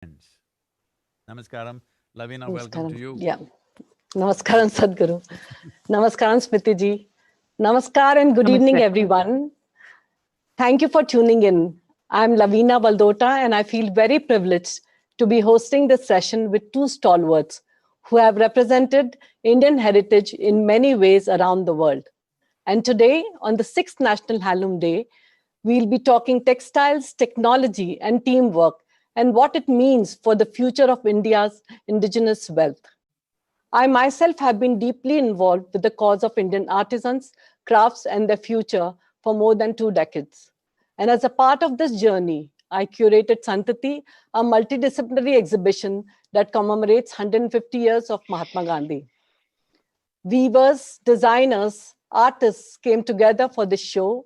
Friends. Namaskaram. Lavina, welcome to Namaskaram. you. Yeah. Namaskaram, Sadhguru. Namaskaram, Smriti ji. Namaskar and good evening, Namaste. everyone. Thank you for tuning in. I'm Lavina Valdota, and I feel very privileged to be hosting this session with two stalwarts who have represented Indian heritage in many ways around the world. And today, on the 6th National Handloom Day, we'll be talking textiles, technology, and teamwork, and what it means for the future of India's indigenous wealth. I myself have been deeply involved with the cause of Indian artisans, crafts, and their future for more than 2 decades. And as a part of this journey, I curated Santati, a multidisciplinary exhibition that commemorates 150 years of Mahatma Gandhi. Weavers, designers, artists came together for this show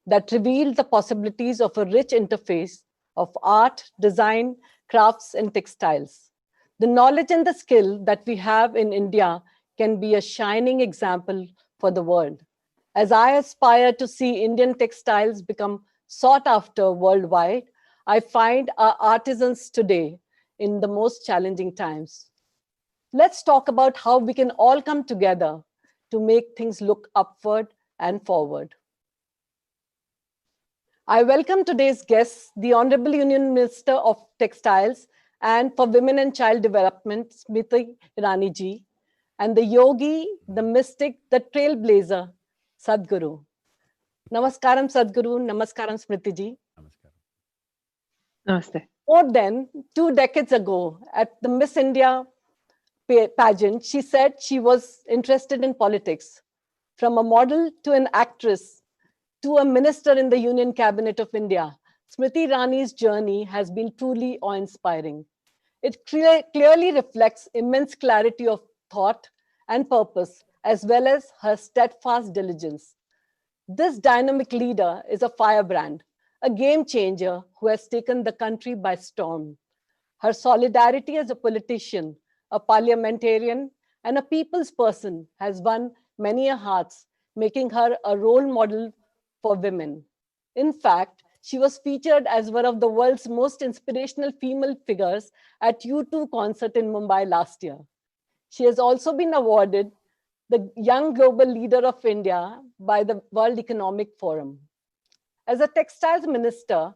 that revealed the possibilities of a rich interface of art, design, crafts, and textiles. The knowledge and the skill that we have in India can be a shining example for the world. As I aspire to see Indian textiles become sought after worldwide, I find our artisans today in the most challenging times. Let's talk about how we can all come together to make things look upward and forward. I welcome today's guests, the Honorable Union Minister of Textiles and for Women and Child Development, Smriti Irani ji, and the yogi, the mystic, the trailblazer, Sadhguru. Namaskaram, Sadhguru. Namaskaram, Smriti ji. Namaskaram. Namaste. More than 2 decades ago, at the Miss India pageant, she said she was interested in politics. From a model to an actress to a minister in the Union Cabinet of India, Smriti Irani's journey has been truly awe-inspiring. It clearly reflects immense clarity of thought and purpose, as well as her steadfast diligence. This dynamic leader is a firebrand, a game changer who has taken the country by storm. Her solidarity as a politician, a parliamentarian, and a people's person has won many a hearts, making her a role model for women. In fact, she was featured as one of the world's most inspirational female figures at U2 concert in Mumbai last year. She has also been awarded the Young Global Leader of India by the World Economic Forum. As a textiles minister,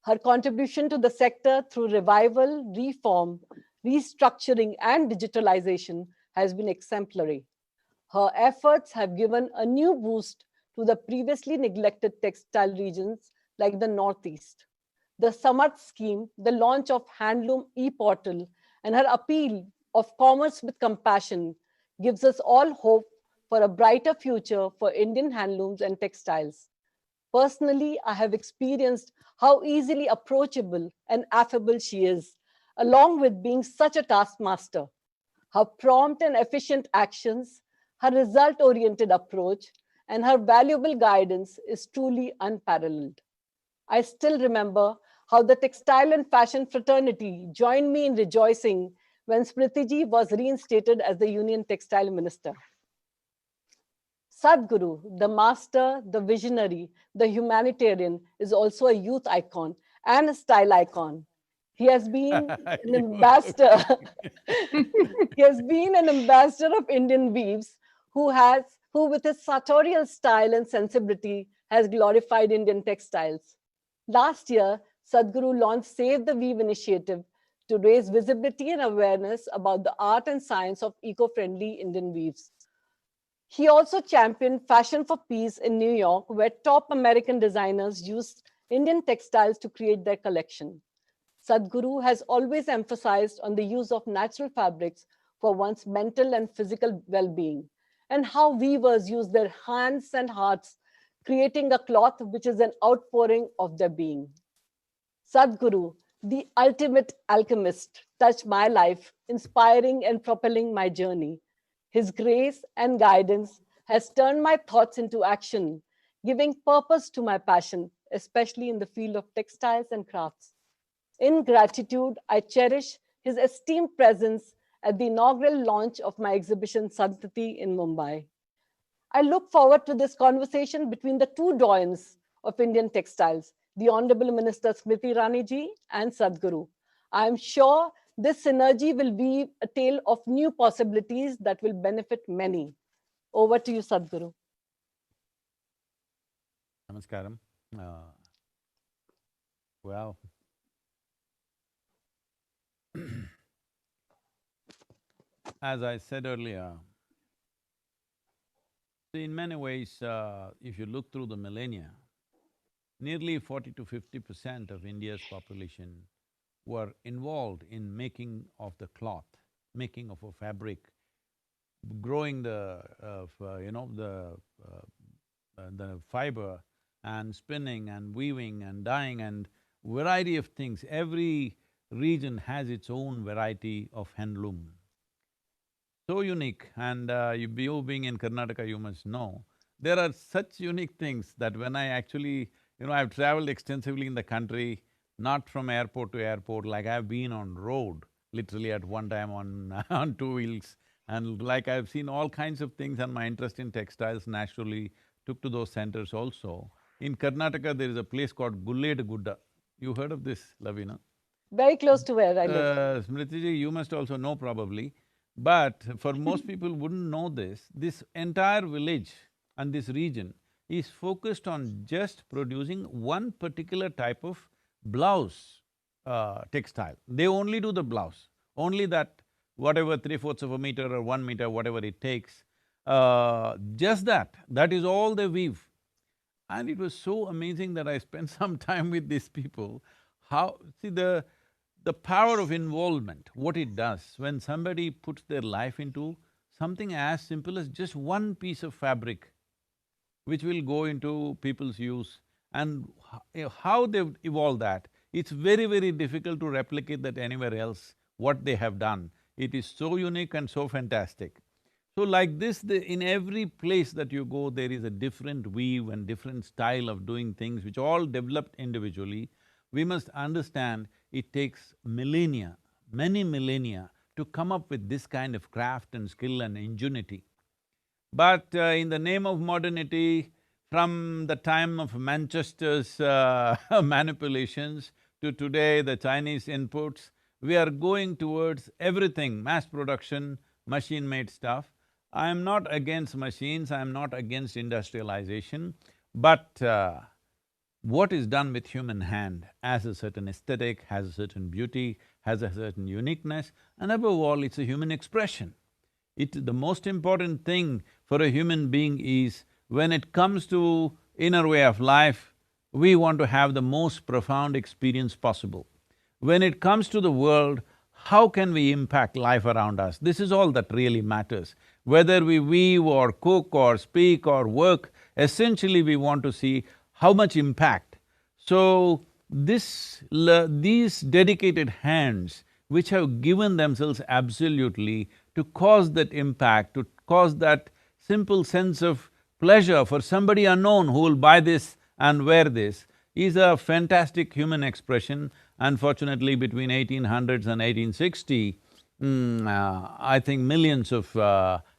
her contribution to the sector through revival, reform, restructuring, and digitalization has been exemplary. Her efforts have given a new boost to the previously neglected textile regions like the Northeast. The Samarth scheme, the launch of Handloom e-portal, and her appeal of commerce with compassion gives us all hope for a brighter future for Indian handlooms and textiles. Personally, I have experienced how easily approachable and affable she is, along with being such a taskmaster. Her prompt and efficient actions, her result-oriented approach, and her valuable guidance is truly unparalleled. I still remember how the textile and fashion fraternity joined me in rejoicing when Smriti ji was reinstated as the Union Textile Minister. Sadhguru, the master, the visionary, the humanitarian, is also a youth icon and a style icon. He has been an ambassador. He has been an ambassador of Indian weaves, who with his sartorial style and sensibility has glorified Indian textiles. Last year, Sadhguru launched Save the Weave initiative to raise visibility and awareness about the art and science of eco-friendly Indian weaves. He also championed Fashion for Peace in New York, where top American designers used Indian textiles to create their collection. Sadhguru has always emphasized on the use of natural fabrics for one's mental and physical well-being, and how weavers use their hands and hearts, creating a cloth which is an outpouring of their being. Sadhguru, the ultimate alchemist, touched my life, inspiring and propelling my journey. His grace and guidance has turned my thoughts into action, giving purpose to my passion, especially in the field of textiles and crafts. In gratitude, I cherish his esteemed presence at the inaugural launch of my exhibition Santati in Mumbai. I look forward to this conversation between the two doyens of Indian textiles, the Honorable Minister Smriti Irani ji and Sadhguru. I'm sure this synergy will be a tale of new possibilities that will benefit many. Over to you, Sadhguru. Namaskaram. Well, as I said earlier, in many ways, if you look through the millennia, nearly 40 to 50% of India's population were involved in making of the cloth, making of a fabric, growing the fiber and spinning and weaving and dyeing and variety of things. Every region has its own variety of handloom. So unique, and you being in Karnataka, you must know, there are such unique things that when I actually… I've traveled extensively in the country, not from airport to airport, like I've been on road, literally at one time on on two wheels, and like I've seen all kinds of things, and my interest in textiles naturally took to those centers also. In Karnataka, there is a place called Gulled Gudda. You heard of this, Lavina? Very close to where I live. Smriti, you must also know probably, but for most people wouldn't know this entire village and this region is focused on just producing one particular type of blouse textile. They only do the blouse, only that, whatever 3/4 of a meter or 1 meter, whatever it takes, just that is all they weave. And it was so amazing that I spent some time with these people. See the power of involvement, what it does, when somebody puts their life into something as simple as just one piece of fabric, which will go into people's use, and how they've evolved that, it's very, very difficult to replicate that anywhere else, what they have done. It is so unique and so fantastic. So like this, in every place that you go, there is a different weave and different style of doing things which all developed individually. We must understand it takes millennia, many millennia to come up with this kind of craft and skill and ingenuity. But in the name of modernity, from the time of Manchester's manipulations to today, the Chinese inputs, we are going towards everything, mass production, machine-made stuff. I am not against machines, I am not against industrialization, but what is done with human hand has a certain aesthetic, has a certain beauty, has a certain uniqueness, and above all, it's a human expression. The most important thing for a human being is, when it comes to inner way of life, we want to have the most profound experience possible. When it comes to the world, how can we impact life around us? This is all that really matters. Whether we weave or cook or speak or work, essentially we want to see how much impact. So, these dedicated hands, which have given themselves absolutely to cause that impact, to cause that simple sense of pleasure for somebody unknown who will buy this and wear this, is a fantastic human expression. Unfortunately, between 1800s and 1860, I think millions of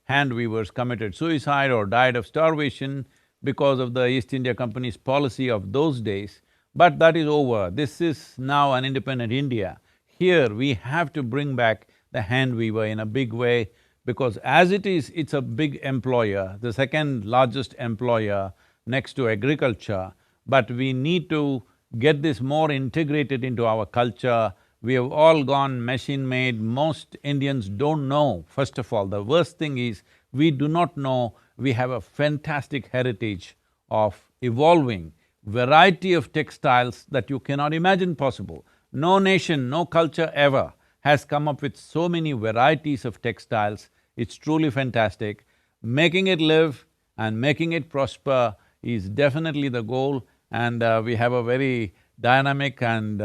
hand weavers committed suicide or died of starvation because of the East India Company's policy of those days. But that is over. This is now an independent India. Here, we have to bring back the hand weaver in a big way, because as it is, it's a big employer, the second largest employer next to agriculture. But we need to get this more integrated into our culture. We have all gone machine-made. Most Indians don't know, first of all. The worst thing is, we do not know we have a fantastic heritage of evolving variety of textiles that you cannot imagine possible. No nation, no culture ever has come up with so many varieties of textiles. It's truly fantastic. Making it live and making it prosper is definitely the goal, and we have a very dynamic and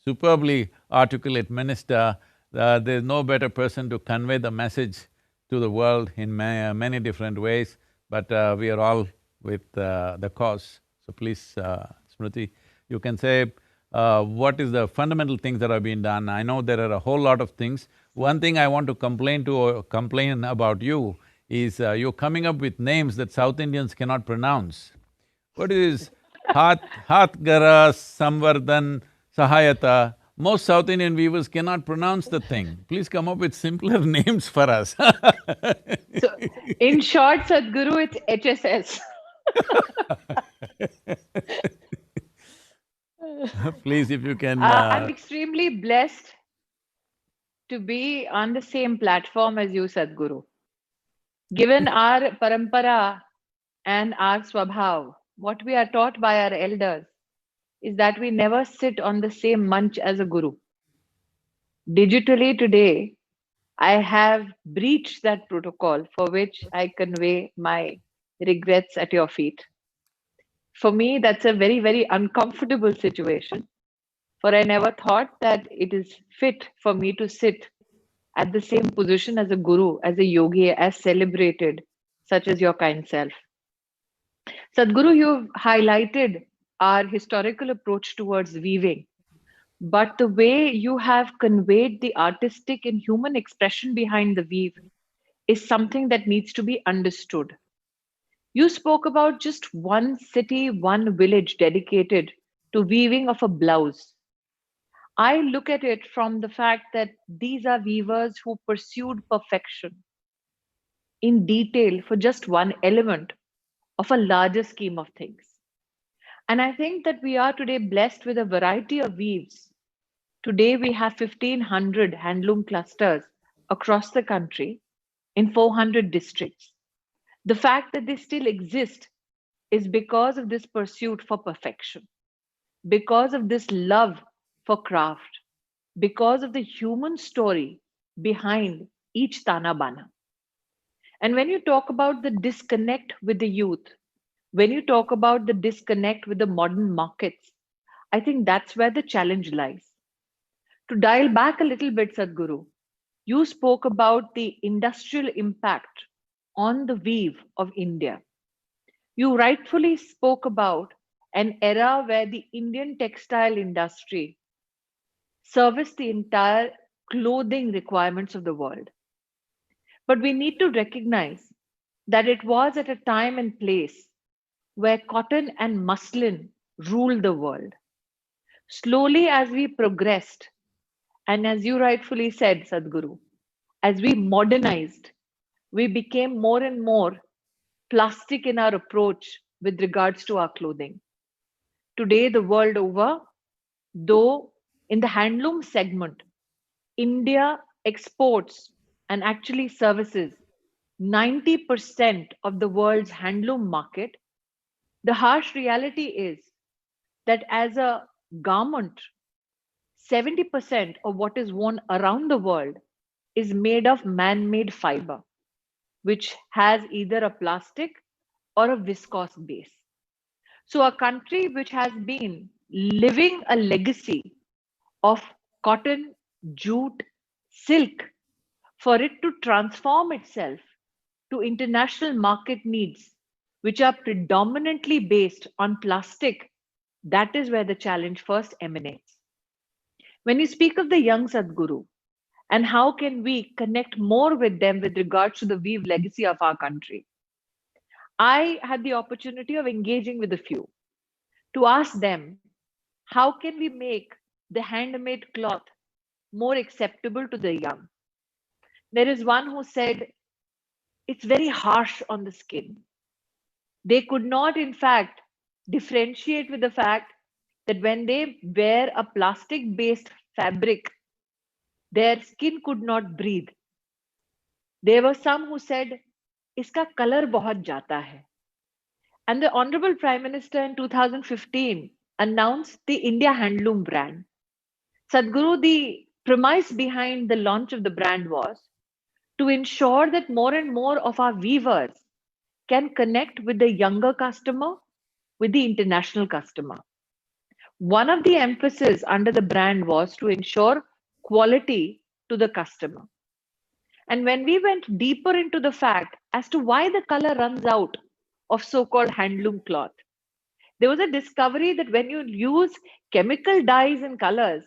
superbly articulate minister. There's no better person to convey the message to the world in many different ways, but we are all with the cause. So please, Smriti, you can say what is the fundamental things that have been done. I know there are a whole lot of things. One thing I want to complain about you is you're coming up with names that South Indians cannot pronounce. What is Hatgara Samvardhan Sahayata Most South Indian weavers cannot pronounce the thing. Please come up with simpler names for us. So, in short, Sadhguru, it's HSS. Please, if you can… I'm extremely blessed to be on the same platform as you, Sadhguru. Given our parampara and our swabhav, what we are taught by our elders is that we never sit on the same munch as a guru. Digitally today, I have breached that protocol, for which I convey my regrets at your feet. For me, that's a very, very uncomfortable situation, for I never thought that it is fit for me to sit at the same position as a guru, as a yogi, as celebrated, such as your kind self. Sadhguru, you've highlighted our historical approach towards weaving, but the way you have conveyed the artistic and human expression behind the weave is something that needs to be understood. You spoke about just one city, one village dedicated to weaving of a blouse. I look at it from the fact that these are weavers who pursued perfection in detail for just one element of a larger scheme of things. And I think that we are today blessed with a variety of weaves. Today we have 1,500 handloom clusters across the country in 400 districts. The fact that they still exist is because of this pursuit for perfection, because of this love for craft, because of the human story behind each Tana Bana. And when you talk about the disconnect with the youth, when you talk about the disconnect with the modern markets, I think that's where the challenge lies. To dial back a little bit, Sadhguru, you spoke about the industrial impact on the weave of India. You rightfully spoke about an era where the Indian textile industry serviced the entire clothing requirements of the world. But we need to recognize that it was at a time and place where cotton and muslin ruled the world. Slowly, as we progressed, and as you rightfully said, Sadhguru, as we modernized, we became more and more plastic in our approach with regards to our clothing. Today, the world over, though in the handloom segment, India exports and actually services 90% of the world's handloom market, the harsh reality is that as a garment, 70% of what is worn around the world is made of man made fiber, which has either a plastic or a viscose base. So, a country which has been living a legacy of cotton, jute, silk, for it to transform itself to international market needs, which are predominantly based on plastic, that is where the challenge first emanates. When you speak of the young Sadhguru and how can we connect more with them with regards to the weave legacy of our country, I had the opportunity of engaging with a few to ask them how can we make the handmade cloth more acceptable to the young. There is one who said it's very harsh on the skin. They could not, in fact, differentiate with the fact that when they wear a plastic based fabric, their skin could not breathe. There were some who said, iska color bahut jata hai. And the Honorable Prime Minister in 2015 announced the India Handloom brand. Sadhguru, the premise behind the launch of the brand was to ensure that more and more of our weavers can connect with the younger customer, with the international customer. One of the emphasis under the brand was to ensure quality to the customer. And when we went deeper into the fact as to why the color runs out of so-called handloom cloth, there was a discovery that when you use chemical dyes and colors,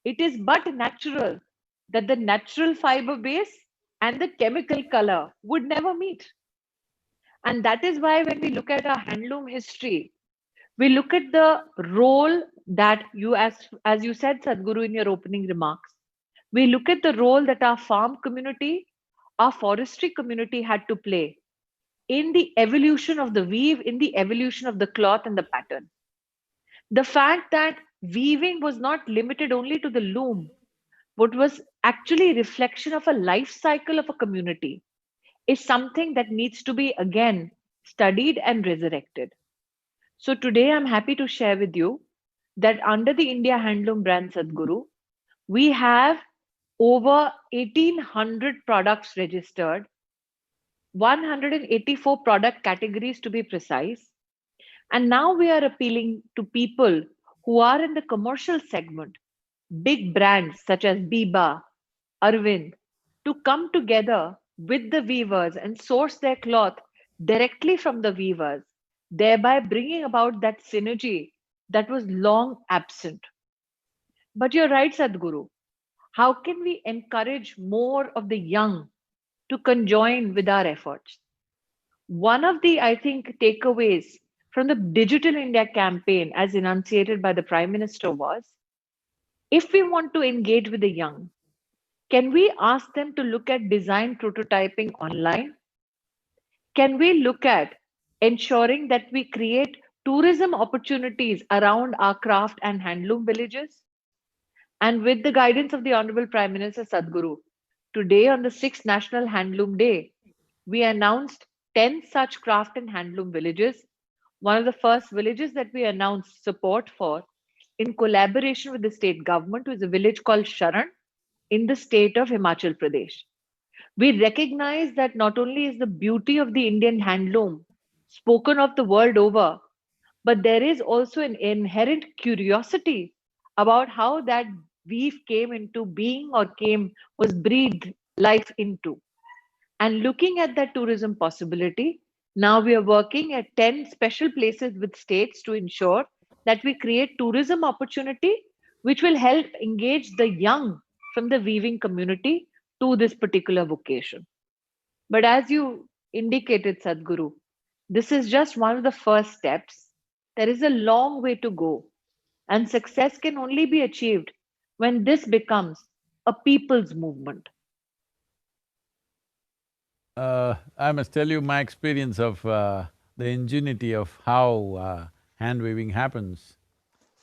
it is but natural that the natural fiber base and the chemical color would never meet. And that is why when we look at our handloom history, we look at the role that as you said, Sadhguru, in your opening remarks, we look at the role that our farm community, our forestry community had to play in the evolution of the weave, in the evolution of the cloth and the pattern. The fact that weaving was not limited only to the loom, but was actually a reflection of a life cycle of a community, is something that needs to be again studied and resurrected. So today I'm happy to share with you that under the India Handloom brand Sadhguru, we have over 1800 products registered, 184 product categories to be precise. And now we are appealing to people who are in the commercial segment, big brands such as Biba, Arvind, to come together with the weavers and source their cloth directly from the weavers, thereby bringing about that synergy that was long absent. But you're right, Sadhguru. How can we encourage more of the young to conjoin with our efforts? One of the, I think, takeaways from the Digital India campaign, as enunciated by the Prime Minister, was if we want to engage with the young, can we ask them to look at design prototyping online? Can we look at ensuring that we create tourism opportunities around our craft and handloom villages? And with the guidance of the Honorable Prime Minister Sadhguru, today on the 6th National Handloom Day, we announced 10 such craft and handloom villages. One of the first villages that we announced support for in collaboration with the state government was a village called Sharan in the state of Himachal Pradesh. We recognize that not only is the beauty of the Indian handloom spoken of the world over, but there is also an inherent curiosity about how that weave came into being or came was breathed life into. And looking at that tourism possibility, now we are working at 10 special places with states to ensure that we create tourism opportunity which will help engage the young from the weaving community to this particular vocation. But as you indicated, Sadhguru, this is just one of the first steps. There is a long way to go, and success can only be achieved when this becomes a people's movement. I must tell you my experience of the ingenuity of how hand weaving happens.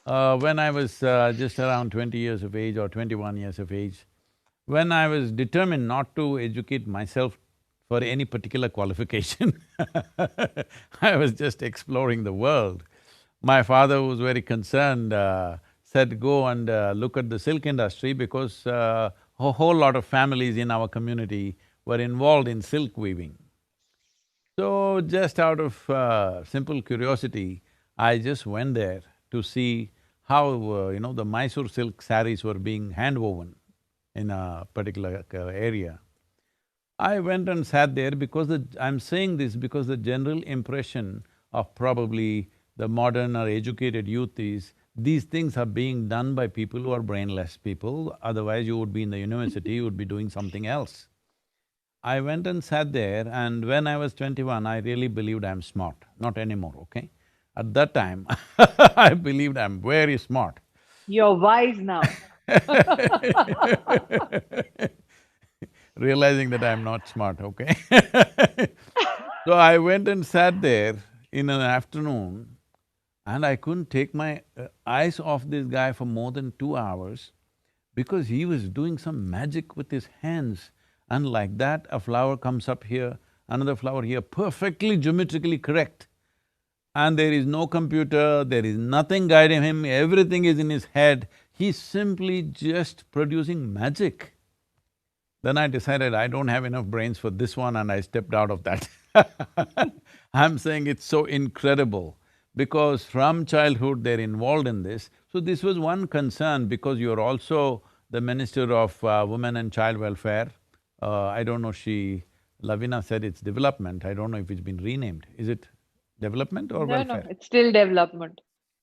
When I was just around 20 years of age or 21 years of age, when I was determined not to educate myself for any particular qualification I was just exploring the world. My father was very concerned, said, go and look at the silk industry because a whole lot of families in our community were involved in silk weaving. So just out of simple curiosity, I just went there to see how, the Mysore silk sarees were being hand woven in a particular area. I went and sat there because I'm saying this because the general impression of probably the modern or educated youth is these things are being done by people who are brainless people, otherwise you would be in the university, you would be doing something else. I went and sat there, and when I was 21, I really believed I'm smart. Not anymore, okay? At that time I believed I'm very smart. You're wise now. Realizing that I'm not smart, okay? So I went and sat there in an afternoon and I couldn't take my eyes off this guy for more than 2 hours because he was doing some magic with his hands. And like that, a flower comes up here, another flower here, perfectly geometrically correct. And there is no computer, there is nothing guiding him, everything is in his head. He's simply just producing magic. Then I decided I don't have enough brains for this one and I stepped out of that. I'm saying it's so incredible because from childhood they're involved in this. So this was one concern because you're also the Minister of Women and Child Welfare. I don't know, Lavina said it's development, I don't know if it's been renamed. Is it development or No, no, welfare? it's still development.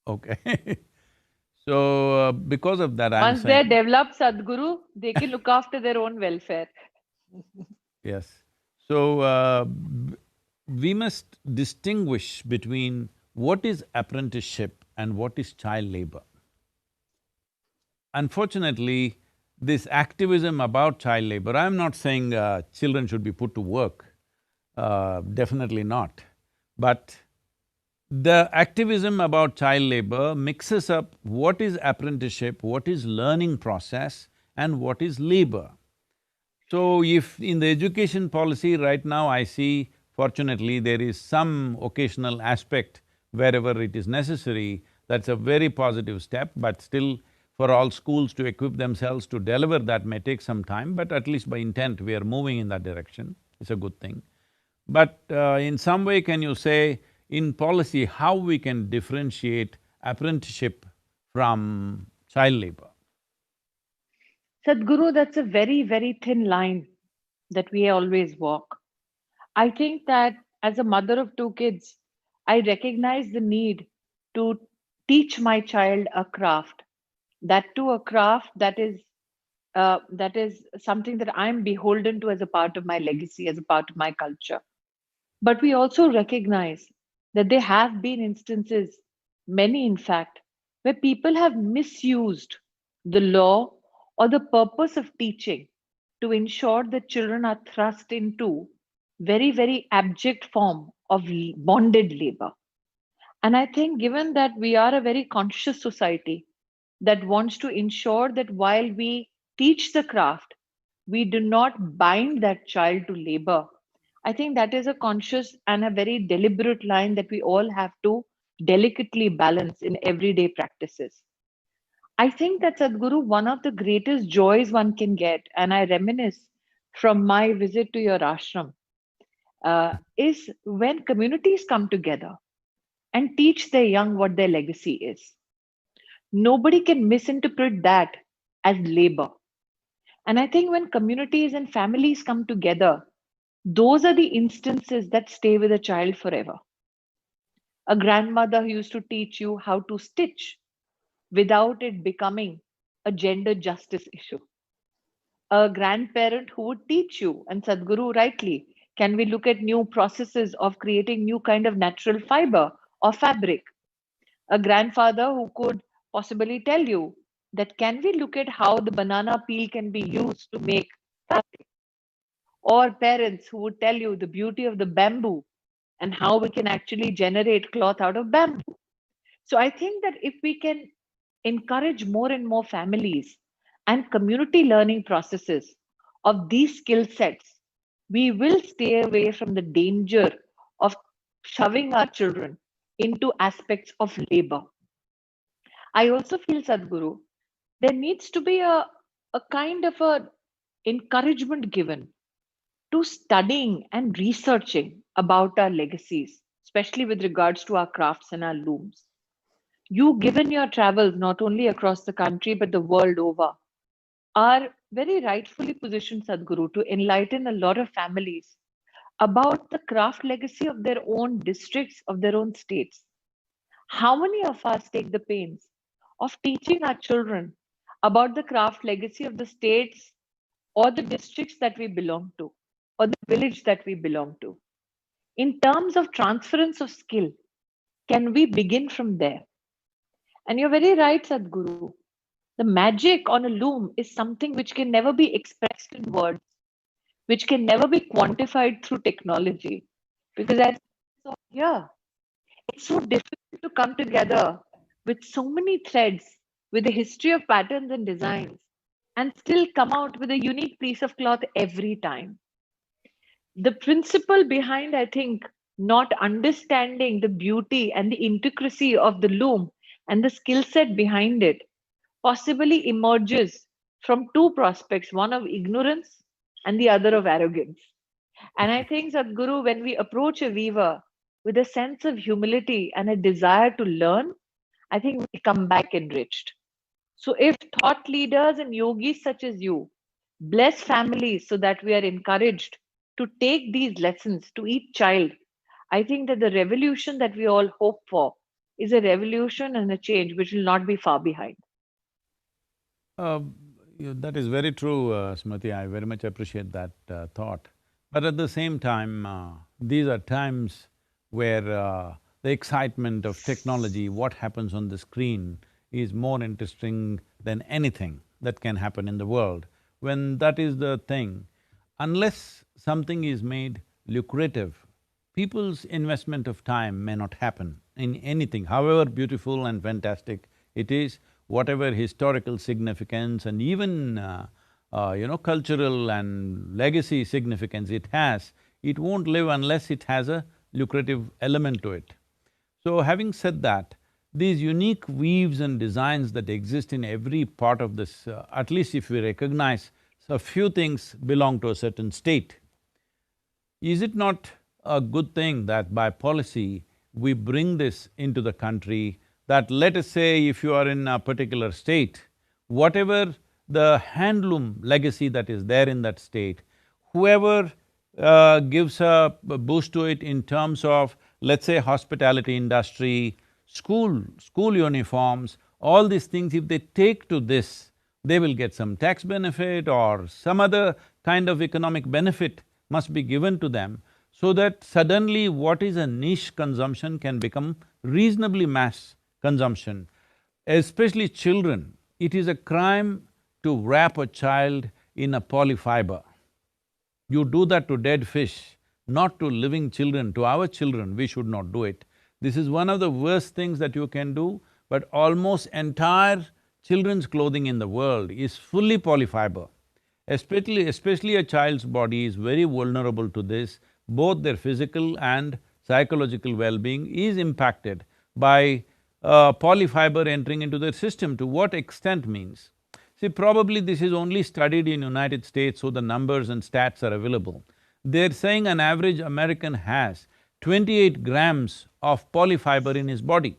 Okay. So, because of that, I'm Once they're saying, developed, Sadhguru, they can look after their own welfare. yes. So, we must distinguish between what is apprenticeship and what is child labor. unfortunately, this activism about child labor, I'm not saying children should be put to work, definitely not. But the activism about child labor mixes up what is apprenticeship, what is learning process, and what is labor. So if in the education policy right now I see, fortunately, there is some occasional aspect wherever it is necessary, that's a very positive step, but still for all schools to equip themselves to deliver that may take some time, but at least by intent we are moving in that direction, it's a good thing. But in some way, can you say in policy how we can differentiate apprenticeship from child labor? Sadhguru, that's a very, very thin line that we always walk. I think that as a mother of two kids, I recognize the need to teach my child a craft. That too, a craft that is something that I'm beholden to as a part of my legacy, as a part of my culture. But we also recognize that there have been instances, many in fact, where people have misused the law or the purpose of teaching to ensure that children are thrust into very, very abject form of bonded labor. And I think, given that we are a very conscious society that wants to ensure that while we teach the craft, we do not bind that child to labor. I think that is a conscious and a very deliberate line that we all have to delicately balance in everyday practices. I think that Sadhguru, one of the greatest joys one can get, and I reminisce from my visit to your ashram, is when communities come together and teach their young what their legacy is. Nobody can misinterpret that as labor. And I think when communities and families come together, those are the instances that stay with a child forever. A grandmother who used to teach you how to stitch without it becoming a gender justice issue. A grandparent who would teach you, and Sadhguru rightly, can we look at new processes of creating new kind of natural fiber or fabric? A grandfather who could possibly tell you that can we look at how the banana peel can be used to make fabric? Or parents who would tell you the beauty of the bamboo and how we can actually generate cloth out of bamboo. So I think that if we can encourage more and more families and community learning processes of these skill sets, we will stay away from the danger of shoving our children into aspects of labor. I also feel, Sadhguru, there needs to be a kind of a encouragement given to studying and researching about our legacies, especially with regards to our crafts and our looms. You, given your travels not only across the country but the world over, are very rightfully positioned, Sadhguru, to enlighten a lot of families about the craft legacy of their own districts, of their own states. How many of us take the pains of teaching our children about the craft legacy of the states or the districts that we belong to, or the village that we belong to? In terms of transference of skill, can we begin from there? And you're very right, Sadhguru. The magic on a loom is something which can never be expressed in words, which can never be quantified through technology. Because as so here, it's so difficult to come together with so many threads, with a history of patterns and designs, and still come out with a unique piece of cloth every time. The principle behind, I think, not understanding the beauty and the intricacy of the loom and the skill set behind it possibly emerges from two prospects, one of ignorance and the other of arrogance. And I think, Sadhguru, when we approach a weaver with a sense of humility and a desire to learn, I think we come back enriched. So, if thought leaders and yogis such as you bless families so that we are encouraged to take these lessons to each child, I think that the revolution that we all hope for is a revolution and a change which will not be far behind. Uh, that is very true, Smriti. I very much appreciate that thought. But at the same time, these are times where the excitement of technology, what happens on the screen, is more interesting than anything that can happen in the world. When that is the thing, unless something is made lucrative, people's investment of time may not happen in anything, however beautiful and fantastic it is, whatever historical significance and even cultural and legacy significance it has, it won't live unless it has a lucrative element to it. So having said that, these unique weaves and designs that exist in every part of this, at least if we recognize a few things belong to a certain state, is it not a good thing that by policy we bring this into the country, that let us say if you are in a particular state, whatever the handloom legacy that is there in that state, whoever gives a boost to it in terms of, let's say, hospitality industry, school uniforms, all these things, if they take to this, they will get some tax benefit or some other kind of economic benefit must be given to them, so that suddenly what is a niche consumption can become reasonably mass consumption. Especially children, it is a crime to wrap a child in a polyfiber. You do that to dead fish, not to living children. To our children, we should not do it. This is one of the worst things that you can do, but almost entire children's clothing in the world is fully polyfiber. Especially a child's body is very vulnerable to this, both their physical and psychological well-being is impacted by polyfiber entering into their system. To what extent means? See, probably this is only studied in United States, so the numbers and stats are available. They're saying an average American has 28 grams of polyfiber in his body.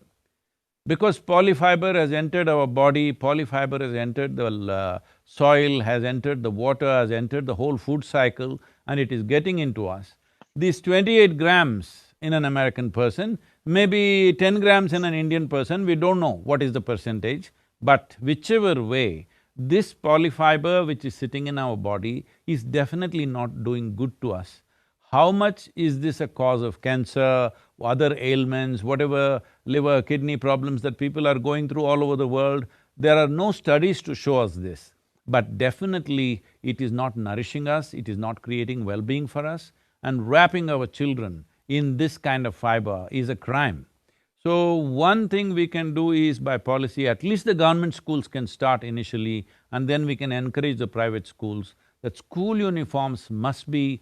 Because polyfiber has entered our body, polyfiber has entered the soil, has entered the water, has entered the whole food cycle, and it is getting into us. These 28 grams in an American person, maybe 10 grams in an Indian person, we don't know what is the percentage, but whichever way, this polyfiber which is sitting in our body is definitely not doing good to us. How much is this a cause of cancer, other ailments, whatever liver, kidney problems that people are going through all over the world? There are no studies to show us this, but definitely it is not nourishing us, it is not creating well-being for us, and wrapping our children in this kind of fiber is a crime. So, one thing we can do is by policy, at least the government schools can start initially, and then we can encourage the private schools, that school uniforms must be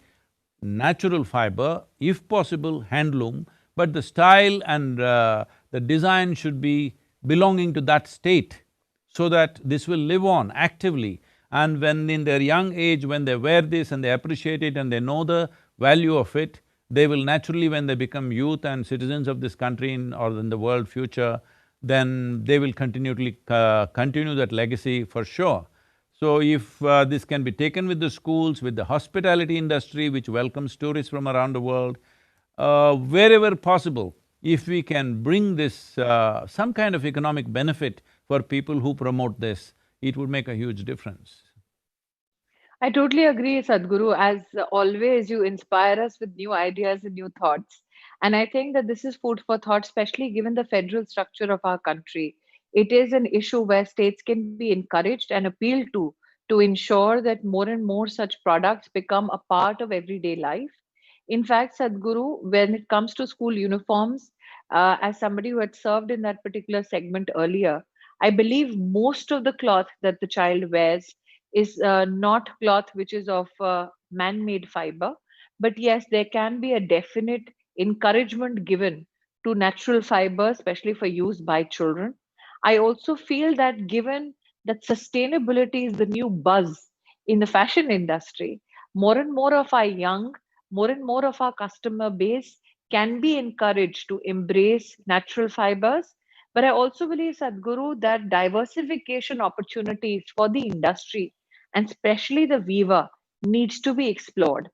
natural fiber, if possible handloom, but the style and the design should be belonging to that state, so that this will live on actively. And when in their young age, when they wear this and they appreciate it and they know the value of it, they will naturally, when they become youth and citizens of this country or in the world future, then they will continually continue that legacy for sure. So if this can be taken with the schools, with the hospitality industry which welcomes tourists from around the world, wherever possible, if we can bring this some kind of economic benefit for people who promote this, it would make a huge difference. I totally agree, Sadhguru. As always, you inspire us with new ideas and new thoughts. And I think that this is food for thought, especially given the federal structure of our country. It is an issue where states can be encouraged and appealed to ensure that more and more such products become a part of everyday life. In fact, Sadhguru, when it comes to school uniforms, as somebody who had served in that particular segment earlier, I believe most of the cloth that the child wears is not cloth which is of man-made fiber, but yes, there can be a definite encouragement given to natural fiber, especially for use by children. I also feel that given that sustainability is the new buzz in the fashion industry, more and more of our young, more and more of our customer base can be encouraged to embrace natural fibers. But I also believe, Sadhguru, that diversification opportunities for the industry and especially the weaver needs to be explored,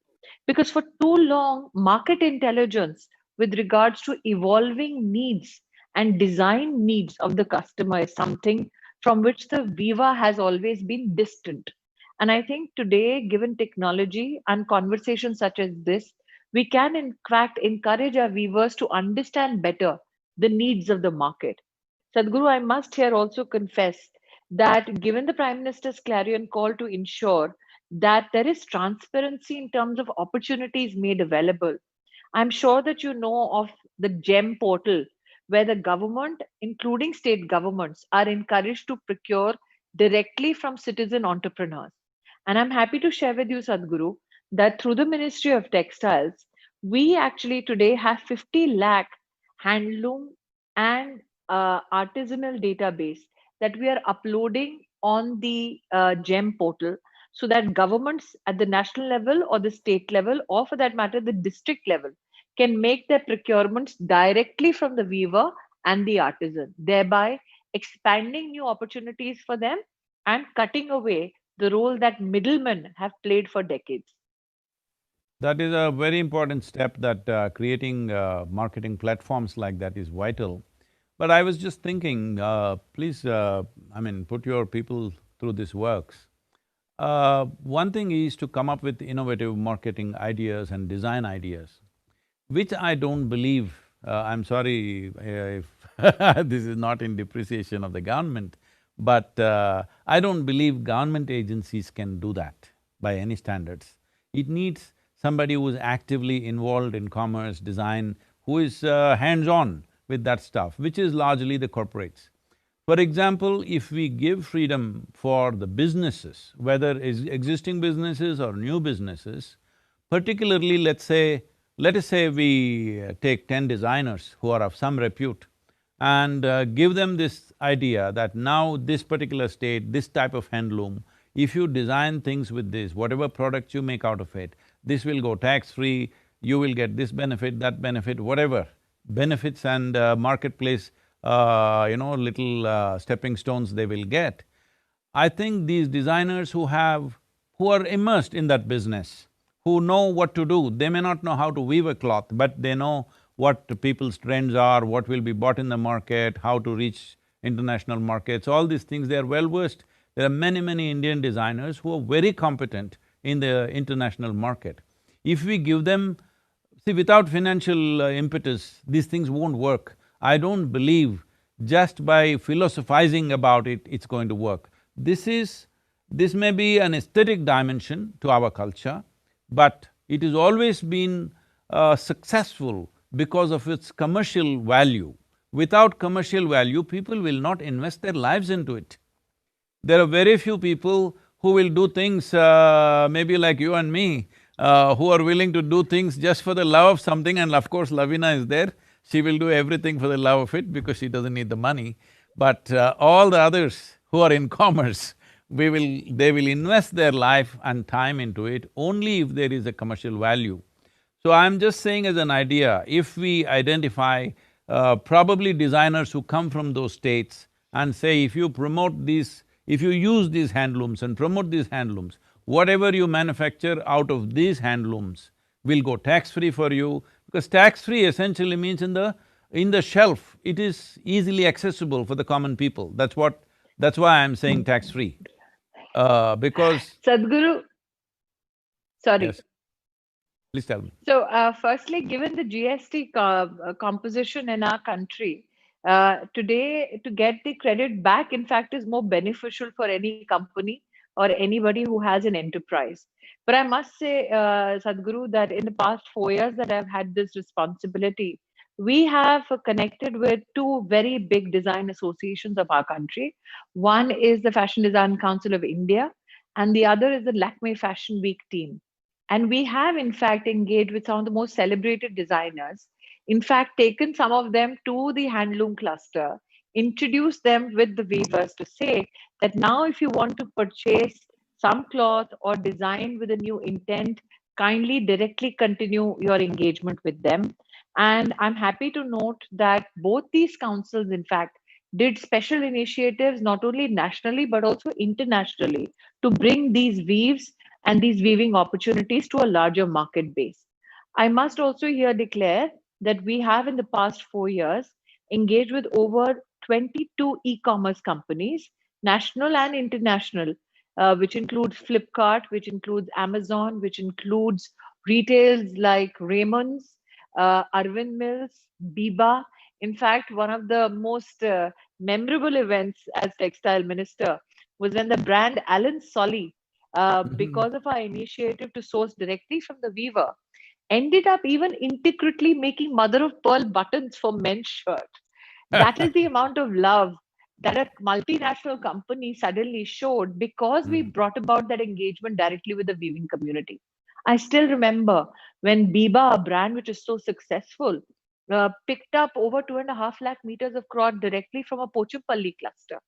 because for too long market intelligence with regards to evolving needs and design needs of the customer is something from which the weaver has always been distant. And I think today, given technology and conversations such as this, we can in fact encourage our weavers to understand better the needs of the market. Sadhguru, I must here also confess that given the Prime Minister's clarion call to ensure that there is transparency in terms of opportunities made available, I'm sure that you know of the GEM portal, where the government, including state governments, are encouraged to procure directly from citizen entrepreneurs. And I'm happy to share with you, Sadhguru, that through the Ministry of Textiles, we actually today have 50 lakh handloom and artisanal database that we are uploading on the GEM portal, so that governments at the national level or the state level, or for that matter, the district level, can make their procurements directly from the weaver and the artisan, thereby expanding new opportunities for them and cutting away the role that middlemen have played for decades. That is a very important step, that creating marketing platforms like that is vital. But I was just thinking, please, put your people through this works. One thing is to come up with innovative marketing ideas and design ideas, which I don't believe, I'm sorry if this is not in depreciation of the government, but I don't believe government agencies can do that by any standards. It needs somebody who is actively involved in commerce, design, who is hands-on with that stuff, which is largely the corporates. For example, if we give freedom for the businesses, whether it's existing businesses or new businesses, particularly let us say we take 10 designers who are of some repute and give them this idea that now this particular state, this type of handloom, if you design things with this, whatever products you make out of it, this will go tax-free, you will get this benefit, that benefit, whatever benefits and marketplace, little stepping stones they will get. I think these designers who are immersed in that business, who know what to do, they may not know how to weave a cloth, but they know what the people's trends are, what will be bought in the market, how to reach international markets, all these things, they are well versed. There are many Indian designers who are very competent in the international market. If we give them… See, without financial impetus, these things won't work. I don't believe just by philosophizing about it, it's going to work. This may be an aesthetic dimension to our culture, but it has always been successful because of its commercial value. Without commercial value, people will not invest their lives into it. There are very few people who will do things, maybe like you and me, who are willing to do things just for the love of something, and of course Lavina is there. She will do everything for the love of it because she doesn't need the money. But all the others who are in commerce, they will invest their life and time into it only if there is a commercial value. So I'm just saying as an idea, if we identify probably designers who come from those states and say, if you promote these, if you use these handlooms and promote these handlooms, whatever you manufacture out of these handlooms will go tax-free for you, because tax-free essentially means in the shelf, it is easily accessible for the common people. That's why I'm saying tax-free. Because… Sadhguru, sorry. Yes, please tell me. So, firstly, given the GST composition in our country, today to get the credit back, in fact, is more beneficial for any company or anybody who has an enterprise. But I must say, Sadhguru, that in the past 4 years that I've had this responsibility, we have connected with two very big design associations of our country. One is the Fashion Design Council of India, and the other is the Lakme Fashion Week team. And we have, in fact, engaged with some of the most celebrated designers, in fact, taken some of them to the handloom cluster, introduced them with the weavers to say that now, if you want to purchase some cloth or design with a new intent, kindly directly continue your engagement with them. And I'm happy to note that both these councils, in fact, did special initiatives not only nationally but also internationally to bring these weaves and these weaving opportunities to a larger market base. I must also here declare that we have in the past 4 years engaged with over 22 e-commerce companies, national and international, which includes Flipkart, which includes Amazon, which includes retails like Raymond's, Arvind Mills, Biba, In fact, one of the most memorable events as textile minister was when the brand Alan Solly, because of our initiative to source directly from the weaver, ended up even intricately making mother of pearl buttons for men's shirt. That is the amount of love that a multinational company suddenly showed because we Mm. brought about that engagement directly with the weaving community. I still remember when Biba, a brand which is so successful, picked up over 2.5 lakh meters of cloth directly from a Pochampalli cluster.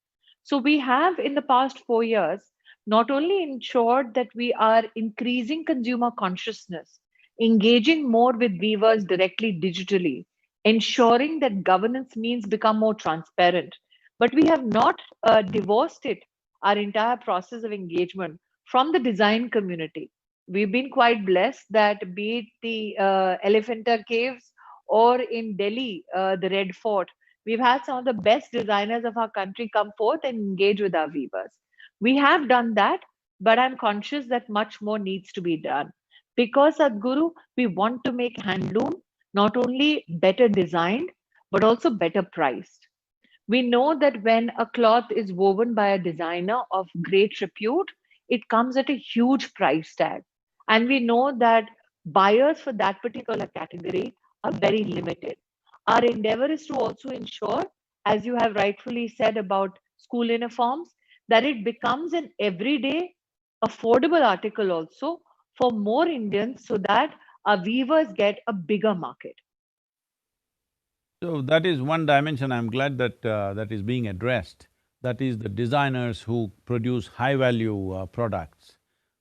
So we have, in the past 4 years, not only ensured that we are increasing consumer consciousness, engaging more with weavers directly digitally, ensuring that governance means become more transparent, but we have not divorced it, our entire process of engagement from the design community. We've been quite blessed that be it the Elephanta Caves or in Delhi, the Red Fort, we've had some of the best designers of our country come forth and engage with our weavers. We have done that, but I'm conscious that much more needs to be done. Because Sadhguru, we want to make handloom not only better designed, but also better priced. We know that when a cloth is woven by a designer of great repute, it comes at a huge price tag. And we know that buyers for that particular category are very limited. Our endeavor is to also ensure, as you have rightfully said about school uniforms, that it becomes an everyday affordable article also for more Indians so that our weavers get a bigger market. So that is one dimension I'm glad that that is being addressed. That is the designers who produce high-value products.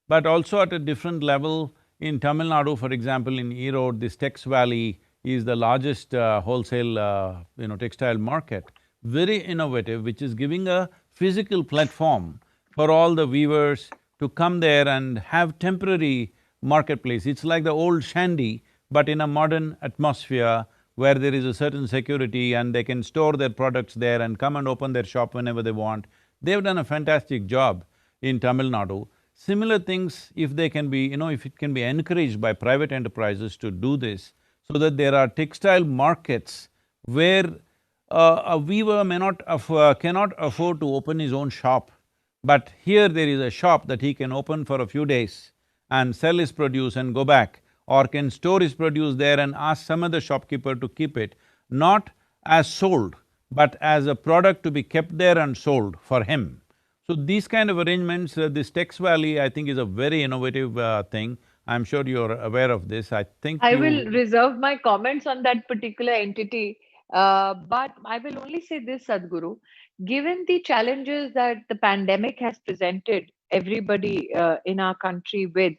But also at a different level, in Tamil Nadu, for example, in Erode, this Tex Valley is the largest wholesale textile market, very innovative, which is giving a physical platform for all the weavers to come there and have temporary marketplace. It's like the old shandy, but in a modern atmosphere where there is a certain security and they can store their products there and come and open their shop whenever they want. They've done a fantastic job in Tamil Nadu. Similar things, if they can be, if it can be encouraged by private enterprises to do this, so that there are textile markets where a weaver cannot afford to open his own shop, but here there is a shop that he can open for a few days and sell his produce and go back, or can store his produce there and ask some other shopkeeper to keep it, not as sold, but as a product to be kept there and sold for him. So these kind of arrangements, this Tex Valley, I think is a very innovative thing. I'm sure you're aware of this. I think I you… will reserve my comments on that particular entity, but I will only say this, Sadhguru. Given the challenges that the pandemic has presented everybody in our country with,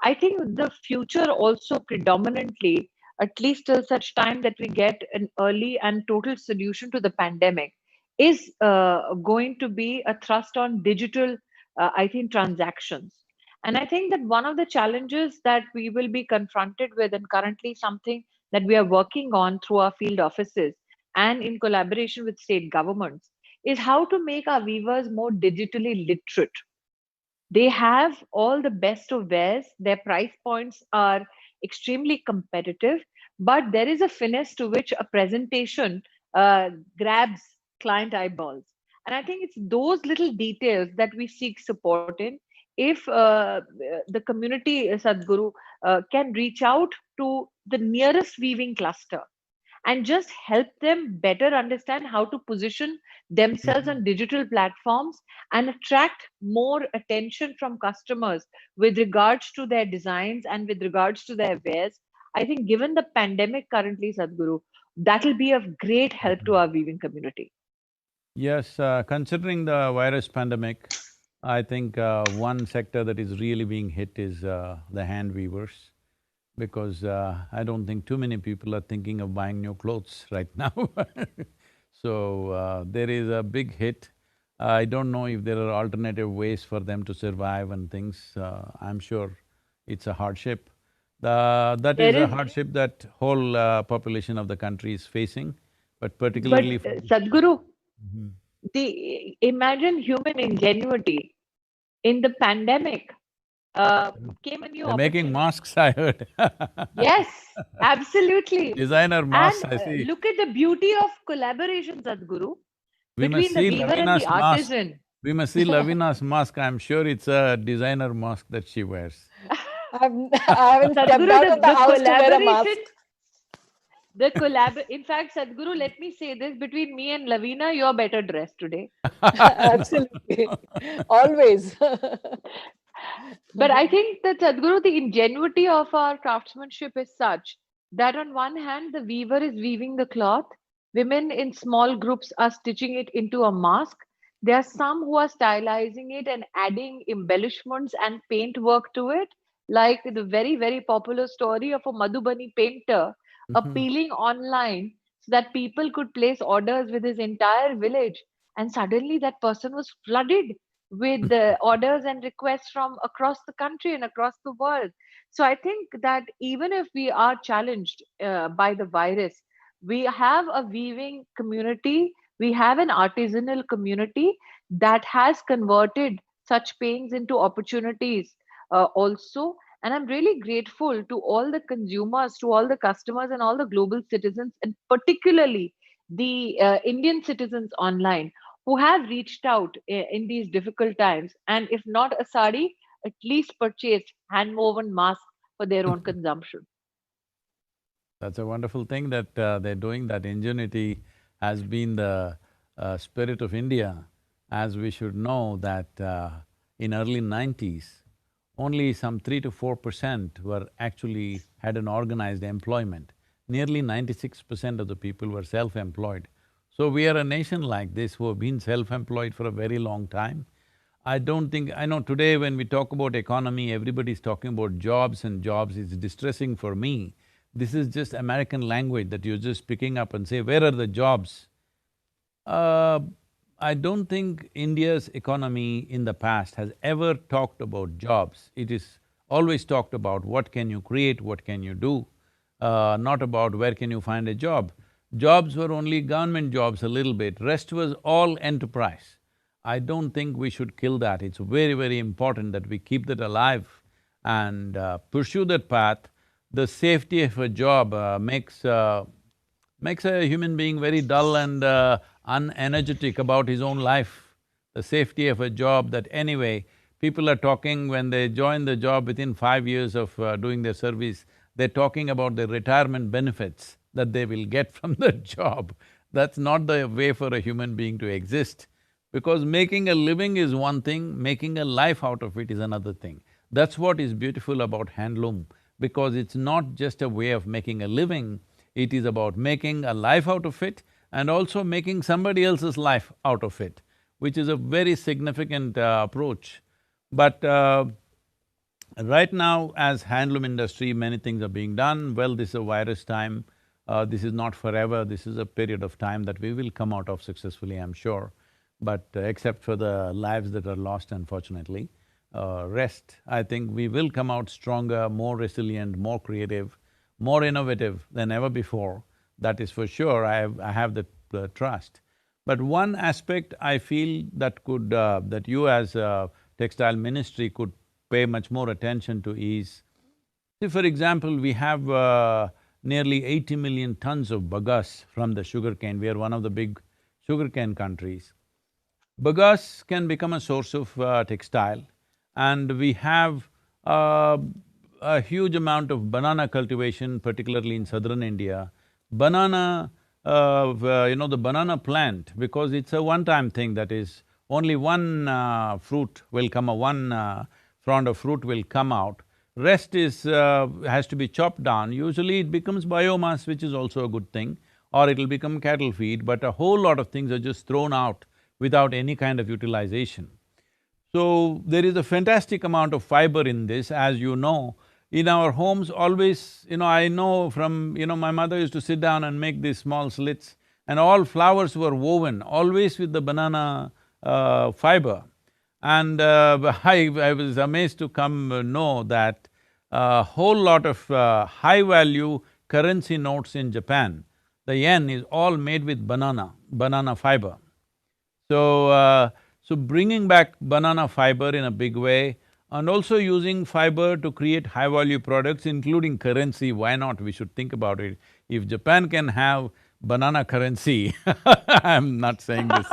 I think the future also predominantly, at least till such time that we get an early and total solution to the pandemic, is going to be a thrust on digital, I think, transactions. And I think that one of the challenges that we will be confronted with, and currently something that we are working on through our field offices and in collaboration with state governments, is how to make our weavers more digitally literate. They have all the best of wares, their price points are extremely competitive, but there is a finesse to which a presentation grabs client eyeballs. And I think it's those little details that we seek support in. If the community, Sadhguru, can reach out to the nearest weaving cluster and just help them better understand how to position themselves Mhm. on digital platforms and attract more attention from customers with regards to their designs and with regards to their wares. I think given the pandemic currently, Sadhguru, that will be of great help to our weaving community. Yes, considering the virus pandemic, I think one sector that is really being hit is the hand weavers, because I don't think too many people are thinking of buying new clothes right now. So there is a big hit. I don't know if there are alternative ways for them to survive and things. I'm sure it's a hardship. That is There a is, hardship that whole population of the country is facing, but but particularly for this… Sadhguru, Mhm. the imagine human ingenuity in the pandemic. came a new They're making opportunity. masks, I heard. Yes, absolutely. Designer masks, And I see. look at the beauty of collaboration, Sadhguru, We must between the see weaver and the Lavina's mask. artisan. We must see Lavina's mask. I'm sure it's a designer mask that she wears. I haven't stepped Sadhguru, out of the house to wear a mask. in fact, Sadhguru, let me say this, between me and Lavina, you're better dressed today. Absolutely. Always. But I think that Sadhguru, the ingenuity of our craftsmanship is such that on one hand, the weaver is weaving the cloth, women in small groups are stitching it into a mask. There are some who are stylizing it and adding embellishments and paint work to it, like the very, very popular story of a Madhubani painter Mhm. appealing online so that people could place orders with his entire village. And suddenly that person was flooded with the orders and requests from across the country and across the world. So I think that even if we are challenged by the virus, we have a weaving community, we have an artisanal community that has converted such pains into opportunities also. And I'm really grateful to all the consumers, to all the customers, and all the global citizens, and particularly the Indian citizens online who have reached out in these difficult times, and if not a sari, at least purchased hand woven masks for their own consumption. That's a wonderful thing that they're doing. That ingenuity has been the spirit of India, as we should know that in early 90s, only some 3 to 4% were actually had an organized employment. Nearly 96% of the people were self-employed. So we are a nation like this who have been self-employed for a very long time. I don't think… I know today when we talk about economy, everybody's talking about jobs and jobs. It's distressing for me. This is just American language that you're just picking up and say, where are the jobs? Uh, I don't think India's economy in the past has ever talked about jobs. It is always talked about what can you create, what can you do, not about where can you find a job. Jobs were only government jobs a little bit, rest was all enterprise. I don't think we should kill that. It's very, very important that we keep that alive and pursue that path. The safety of a job makes a human being very dull and unenergetic about his own life. The safety of a job that anyway, people are talking when they join the job within 5 years of doing their service, they're talking about the retirement benefits that they will get from the job. That's not the way for a human being to exist. Because making a living is one thing, making a life out of it is another thing. That's what is beautiful about handloom, because it's not just a way of making a living, it is about making a life out of it and also making somebody else's life out of it, which is a very significant approach. But right now, as handloom industry, many things are being done. Well, this is a virus time, this is not forever, this is a period of time that we will come out of successfully, I'm sure. But except for the lives that are lost, unfortunately, rest, I think we will come out stronger, more resilient, more creative, more innovative than ever before. That is for sure, I have that trust. But one aspect I feel that could… that you as a textile ministry could pay much more attention to is, see, for example, we have nearly 80 million tons of bagasse from the sugarcane. We are one of the big sugarcane countries. Bagasse can become a source of textile, and we have uh, a huge amount of banana cultivation, particularly in southern India. Banana, the banana plant, because it's a one-time thing, that is, only one fruit will come, one frond of fruit will come out. Rest is… has to be chopped down. Usually it becomes biomass, which is also a good thing, or it'll become cattle feed, but a whole lot of things are just thrown out without any kind of utilization. So, there is a fantastic amount of fiber in this, as you know. In our homes always, I know from… my mother used to sit down and make these small slits, and all flowers were woven, always with the banana fiber. And I was amazed to come know that a whole lot of high-value currency notes in Japan, the yen is all made with banana fiber. So, so bringing back banana fiber in a big way, and also using fiber to create high-value products, including currency. Why not? We should think about it. If Japan can have banana currency, I'm not saying this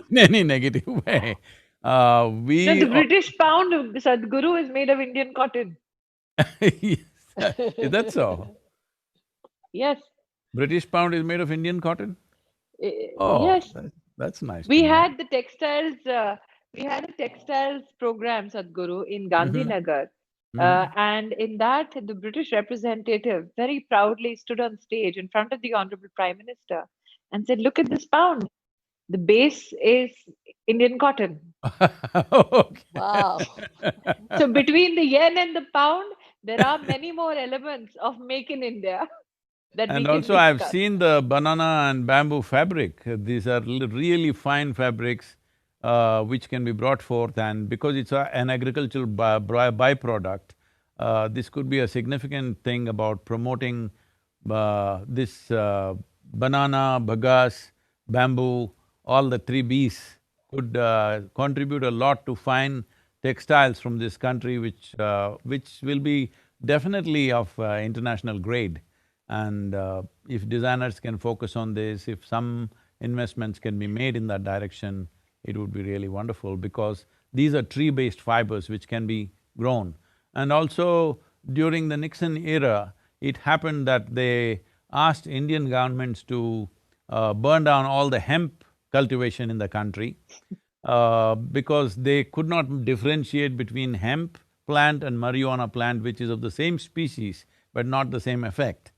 in any negative way. No, We the British pound, Sadhguru, is made of Indian cotton. Yes. Is that so? Yes. British pound is made of Indian cotton? Oh, Yes. that's nice to We know. had the textiles, we had a textiles program, Sadhguru, in Mm-hmm. Gandhinagar. Mm-hmm. And in that, the British representative very proudly stood on stage in front of the Honorable Prime Minister and said, "Look at this pound. The base is Indian cotton." Okay. Wow. So between the yen and the pound, there are many more elements of Make in India that we And can also I've discuss. seen the banana and bamboo fabric. These are really fine fabrics which can be brought forth, and because it's an agricultural byproduct, this could be a significant thing about promoting this banana, bagasse, bamboo, all the three Bs could contribute a lot to fine textiles from this country, which will be definitely of international grade. And if designers can focus on this, if some investments can be made in that direction, it would be really wonderful, because these are tree-based fibers which can be grown. And also, during the Nixon era, it happened that they asked Indian governments to burn down all the hemp cultivation in the country, because they could not differentiate between hemp plant and marijuana plant, which is of the same species but not the same effect.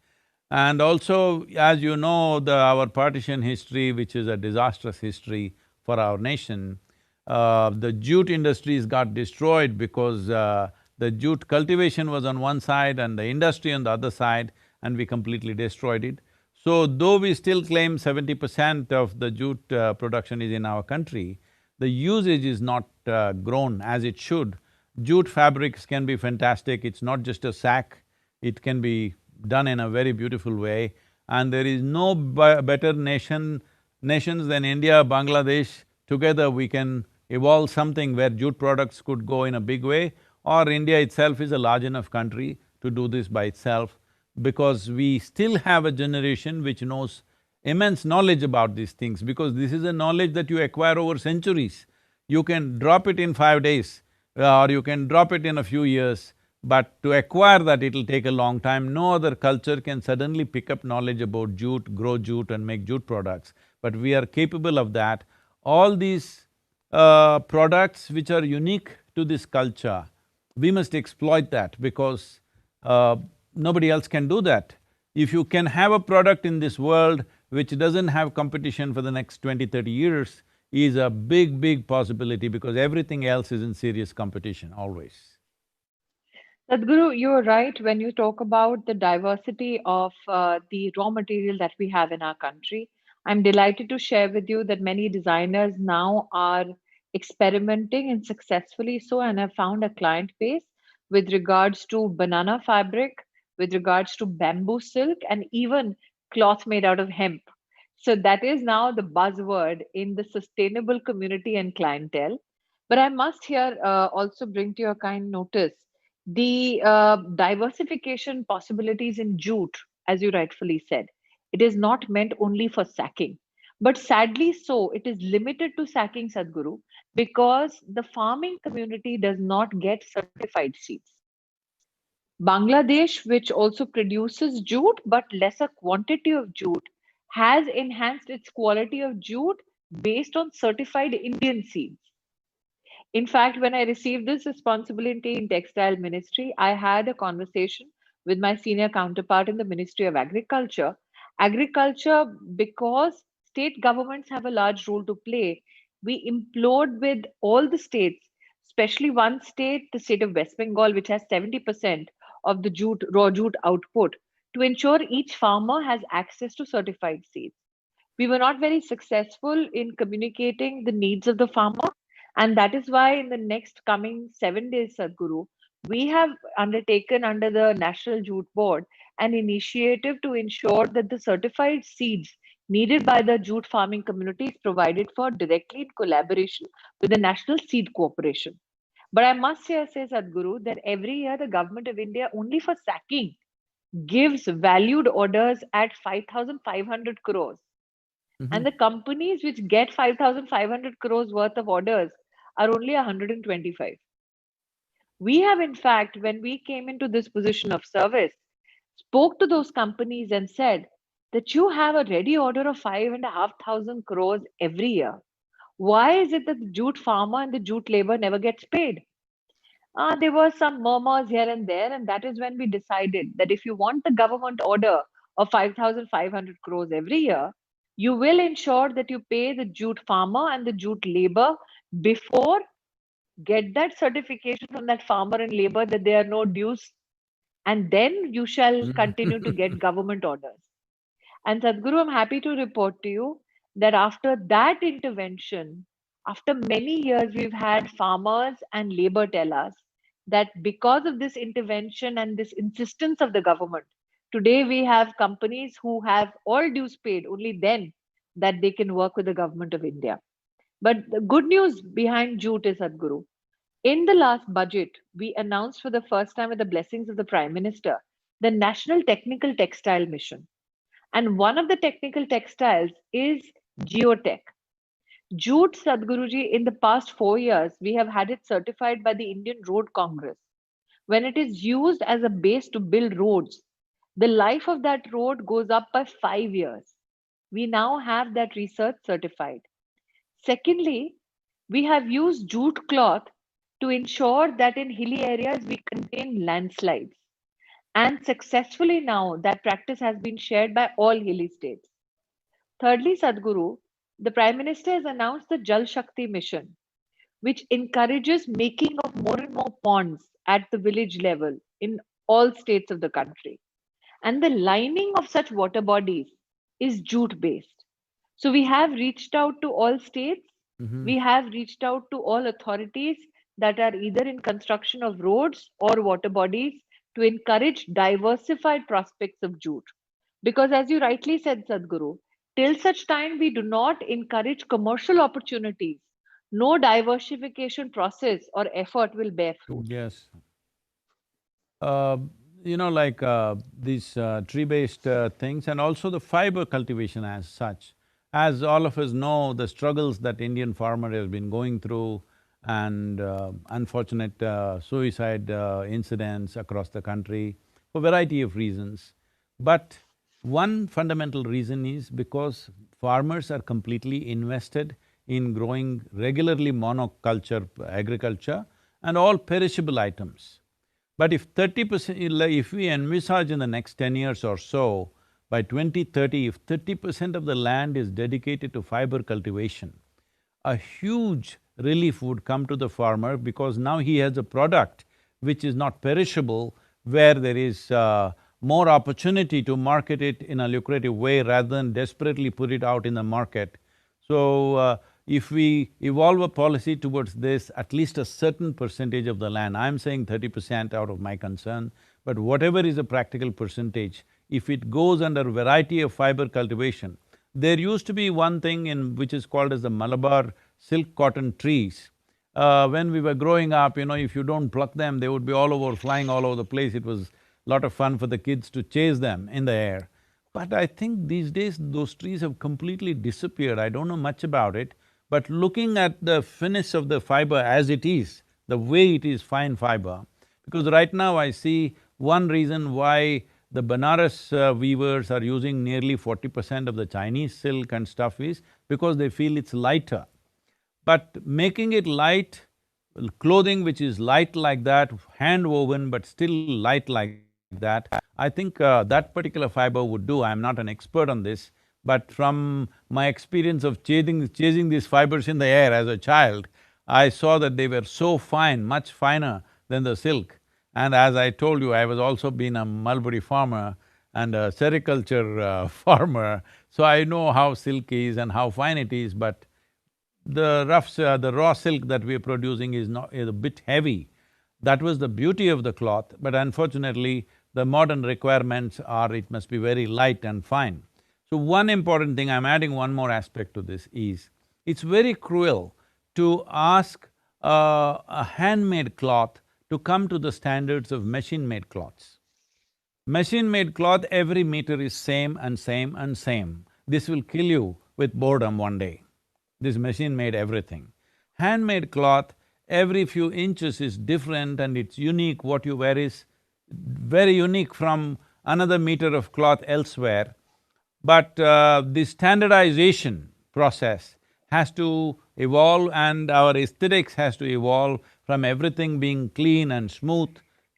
And also, as you know, our partition history, which is a disastrous history for our nation, the jute industries got destroyed because the jute cultivation was on one side and the industry on the other side, and we completely destroyed it. So, though we still claim 70% of the jute production is in our country, the usage is not grown as it should. Jute fabrics can be fantastic, it's not just a sack, it can be done in a very beautiful way, and there is no better nations than India, Bangladesh. Together we can evolve something where jute products could go in a big way, or India itself is a large enough country to do this by itself, because we still have a generation which knows immense knowledge about these things, because this is a knowledge that you acquire over centuries. You can drop it in 5 days, or you can drop it in a few years, but to acquire that, it'll take a long time. No other culture can suddenly pick up knowledge about jute, grow jute and make jute products, but we are capable of that. All these products which are unique to this culture, we must exploit that, because uh, nobody else can do that. If you can have a product in this world which doesn't have competition for the next 20, 30 years, is a big possibility, because everything else is in serious competition always. Sadhguru, you're right when you talk about the diversity of the raw material that we have in our country. I'm delighted to share with you that many designers now are experimenting and successfully so, and have found a client base with regards to banana fabric, with regards to bamboo silk, and even cloth made out of hemp. So, that is now the buzzword in the sustainable community and clientele. But I must here also bring to your kind notice the diversification possibilities in jute, as you rightfully said. It is not meant only for sacking. But sadly, so it is limited to sacking, Sadhguru, because the farming community does not get certified seeds. Bangladesh, which also produces jute but lesser quantity of jute, has enhanced its quality of jute based on certified Indian seeds. In fact, when I received this responsibility in textile ministry, I had a conversation with my senior counterpart in the Ministry of Agriculture. Agriculture, because state governments have a large role to play, we implored with all the states, especially one state, the state of West Bengal, which has 70% of the jute, raw jute output, to ensure each farmer has access to certified seeds. We were not very successful in communicating the needs of the farmer. And that is why, in the next coming 7 days, Sadhguru, we have undertaken under the National Jute Board an initiative to ensure that the certified seeds needed by the jute farming community is provided for directly in collaboration with the National Seed Corporation. But I must say, Sadhguru, that every year the government of India, only for sacking, gives valued orders at 5,500 crores. Mm-hmm. And the companies which get 5,500 crores worth of orders are only 125. We have, in fact, when we came into this position of service, spoke to those companies and said that you have a ready order of 5,500 crores every year. Why is it that the jute farmer and the jute labor never gets paid? There were some murmurs here and there, and that is when we decided that if you want the government order of 5,500 crores every year, you will ensure that you pay the jute farmer and the jute labor before, get that certification from that farmer and labor that there are no dues, and then you shall continue to get government orders. And Sadhguru, I'm happy to report to you that after that intervention, after many years, we've had farmers and labor tell us that because of this intervention and this insistence of the government, today we have companies who have all dues paid, only then that they can work with the government of India. But the good news behind jute is, Sadhguru, in the last budget, we announced for the first time with the blessings of the Prime Minister the National Technical Textile Mission. And one of the technical textiles is geotech. Jute, Sadhguruji, in the past 4 years, we have had it certified by the Indian Road Congress. When it is used as a base to build roads, the life of that road goes up by 5 years. We now have that research certified. Secondly, we have used jute cloth to ensure that in hilly areas we contain landslides. And successfully now, that practice has been shared by all hilly states. Thirdly, Sadhguru, the Prime Minister has announced the Jal Shakti mission, which encourages making of more and more ponds at the village level in all states of the country. And the lining of such water bodies is jute based. So we have reached out to all states, Mm-hmm. we have reached out to all authorities that are either in construction of roads or water bodies to encourage diversified prospects of jute. Because as you rightly said, Sadhguru, till such time we do not encourage commercial opportunities, no diversification process or effort will bear fruit. Yes. Uh, like these tree-based things and also the fiber cultivation as such. As all of us know, the struggles that Indian farmer has been going through and unfortunate suicide incidents across the country for variety of reasons. But one fundamental reason is because farmers are completely invested in growing regularly monoculture agriculture and all perishable items. But if 30%, if we envisage in the next 10 years or so, by 2030, if 30% of the land is dedicated to fiber cultivation, a huge relief would come to the farmer because now he has a product which is not perishable, where there is more opportunity to market it in a lucrative way rather than desperately put it out in the market. So, if we evolve a policy towards this, at least a certain percentage of the land, I'm saying 30% out of my concern, but whatever is a practical percentage, if it goes under variety of fiber cultivation, there used to be one thing in which is called as the Malabar silk cotton trees. When we were growing up, if you don't pluck them, they would be all over, flying all over the place. It was a lot of fun for the kids to chase them in the air. But I think these days those trees have completely disappeared. I don't know much about it, but looking at the finish of the fiber as it is, the way it is fine fiber, because right now I see one reason why the Banaras weavers are using nearly 40% of the Chinese silk and stuff is because they feel it's lighter. But making it light, clothing which is light like that, hand woven but still light like that, I think that particular fiber would do. I'm not an expert on this, but from my experience of chasing these fibers in the air as a child, I saw that they were so fine, much finer than the silk. And as I told you, I was also been a mulberry farmer and a sericulture farmer, so I know how silk is and how fine it is, but the raw silk that we are producing is a bit heavy. That was the beauty of the cloth, but unfortunately, the modern requirements are it must be very light and fine. So one important thing, I'm adding one more aspect to this is, it's very cruel to ask a handmade cloth to come to the standards of machine-made cloths. Machine-made cloth, every meter is same and same and same. This will kill you with boredom one day. This machine made everything. Handmade cloth, every few inches is different and it's unique. What you wear is very unique from another meter of cloth elsewhere. But the standardization process has to evolve and our aesthetics has to evolve from everything being clean and smooth,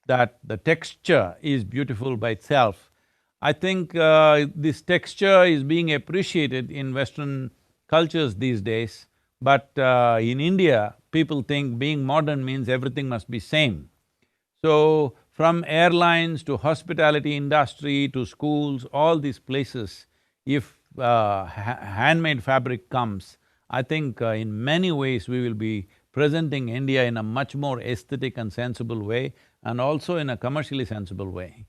that the texture is beautiful by itself. I think this texture is being appreciated in Western cultures these days, but in India, people think being modern means everything must be same. So, from airlines to hospitality industry to schools, all these places, if handmade fabric comes, I think in many ways we will be presenting India in a much more aesthetic and sensible way and also in a commercially sensible way.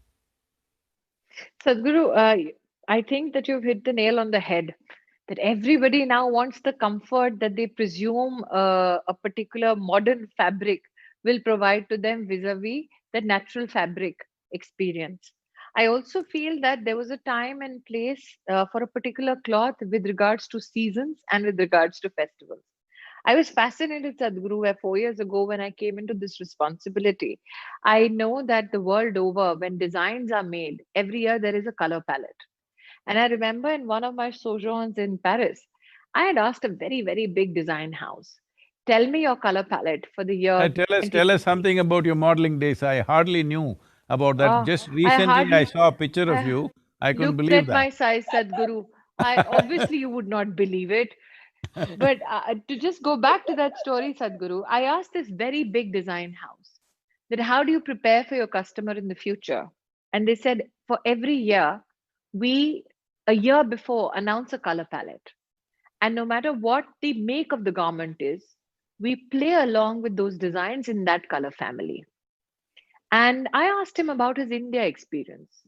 Sadhguru, I think that you've hit the nail on the head. That everybody now wants the comfort that they presume a particular modern fabric will provide to them vis-a-vis the natural fabric experience. I also feel that there was a time and place for a particular cloth with regards to seasons and with regards to festivals. I was fascinated, Sadhguru, where 4 years ago, when I came into this responsibility, I know that the world over, when designs are made, every year there is a color palette. And I remember in one of my sojourns in Paris, I had asked a very, very big design house, tell me your color palette for the year Tell us 2020. something about your modeling days. I hardly knew about that. Oh, Just I recently I hardly, saw a picture of I you. I couldn't looked believe at that. my size, Sadhguru. I obviously you would not believe it. But to just go back to that story, Sadhguru, I asked this very big design house that how do you prepare for your customer in the future? And they said for every year, we a year before announce a color palette. And no matter what the make of the garment is, we play along with those designs in that color family. And I asked him about his India experience.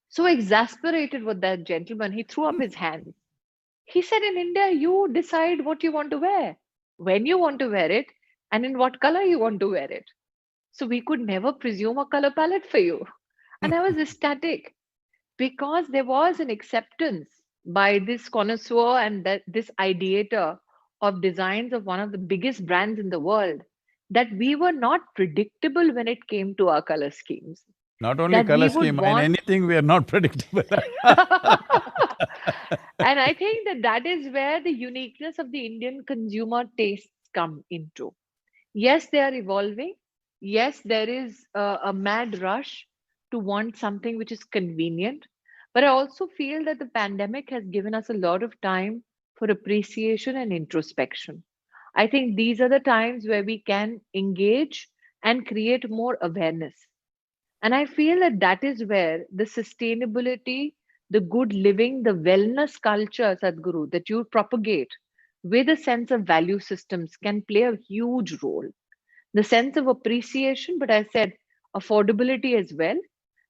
So exasperated with that gentleman, he threw up his hands. He said, in India, you decide what you want to wear, when you want to wear it, and in what color you want to wear it. So we could never presume a color palette for you. And I was ecstatic because there was an acceptance by this connoisseur and this ideator of designs of one of the biggest brands in the world that we were not predictable when it came to our color schemes, Not only that color we would scheme, in want anything we are not predictable. and I think that that is where the uniqueness of the Indian consumer tastes come into. Yes, they are evolving. Yes, there is a mad rush to want something which is convenient. But I also feel that the pandemic has given us a lot of time for appreciation and introspection. I think these are the times where we can engage and create more awareness. And I feel that that is where the sustainability, the good living, the wellness culture, Sadhguru, that you propagate with a sense of value systems can play a huge role. The sense of appreciation, but I said affordability as well,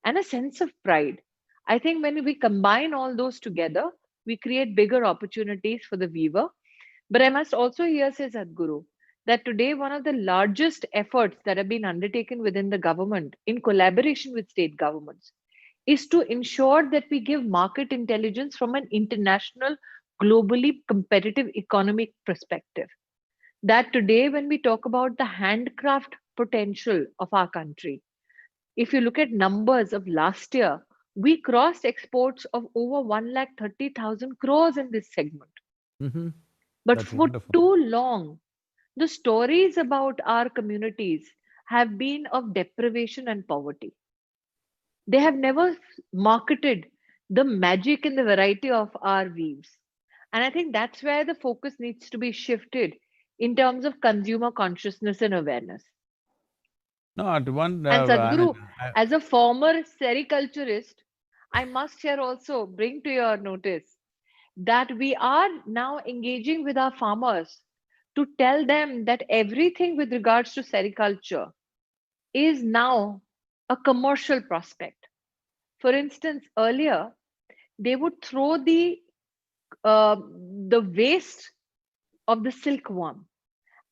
and a sense of pride. I think when we combine all those together, we create bigger opportunities for the weaver. But I must also here say, Sadhguru, that today one of the largest efforts that have been undertaken within the government in collaboration with state governments is to ensure that we give market intelligence from an international, globally competitive economic perspective. That today, when we talk about the handcraft potential of our country, if you look at numbers of last year, we crossed exports of over 1,30,000 crores in this segment. Mm-hmm. But That's for wonderful. too long, the stories about our communities have been of deprivation and poverty. They have never marketed the magic and the variety of our weaves. And I think that's where the focus needs to be shifted in terms of consumer consciousness and awareness. No, at one, And I mean, Sadhguru, as a former sericulturist, I must here also bring to your notice that we are now engaging with our farmers to tell them that everything with regards to sericulture is now a commercial prospect. For instance, earlier they would throw uh, the waste of the silkworm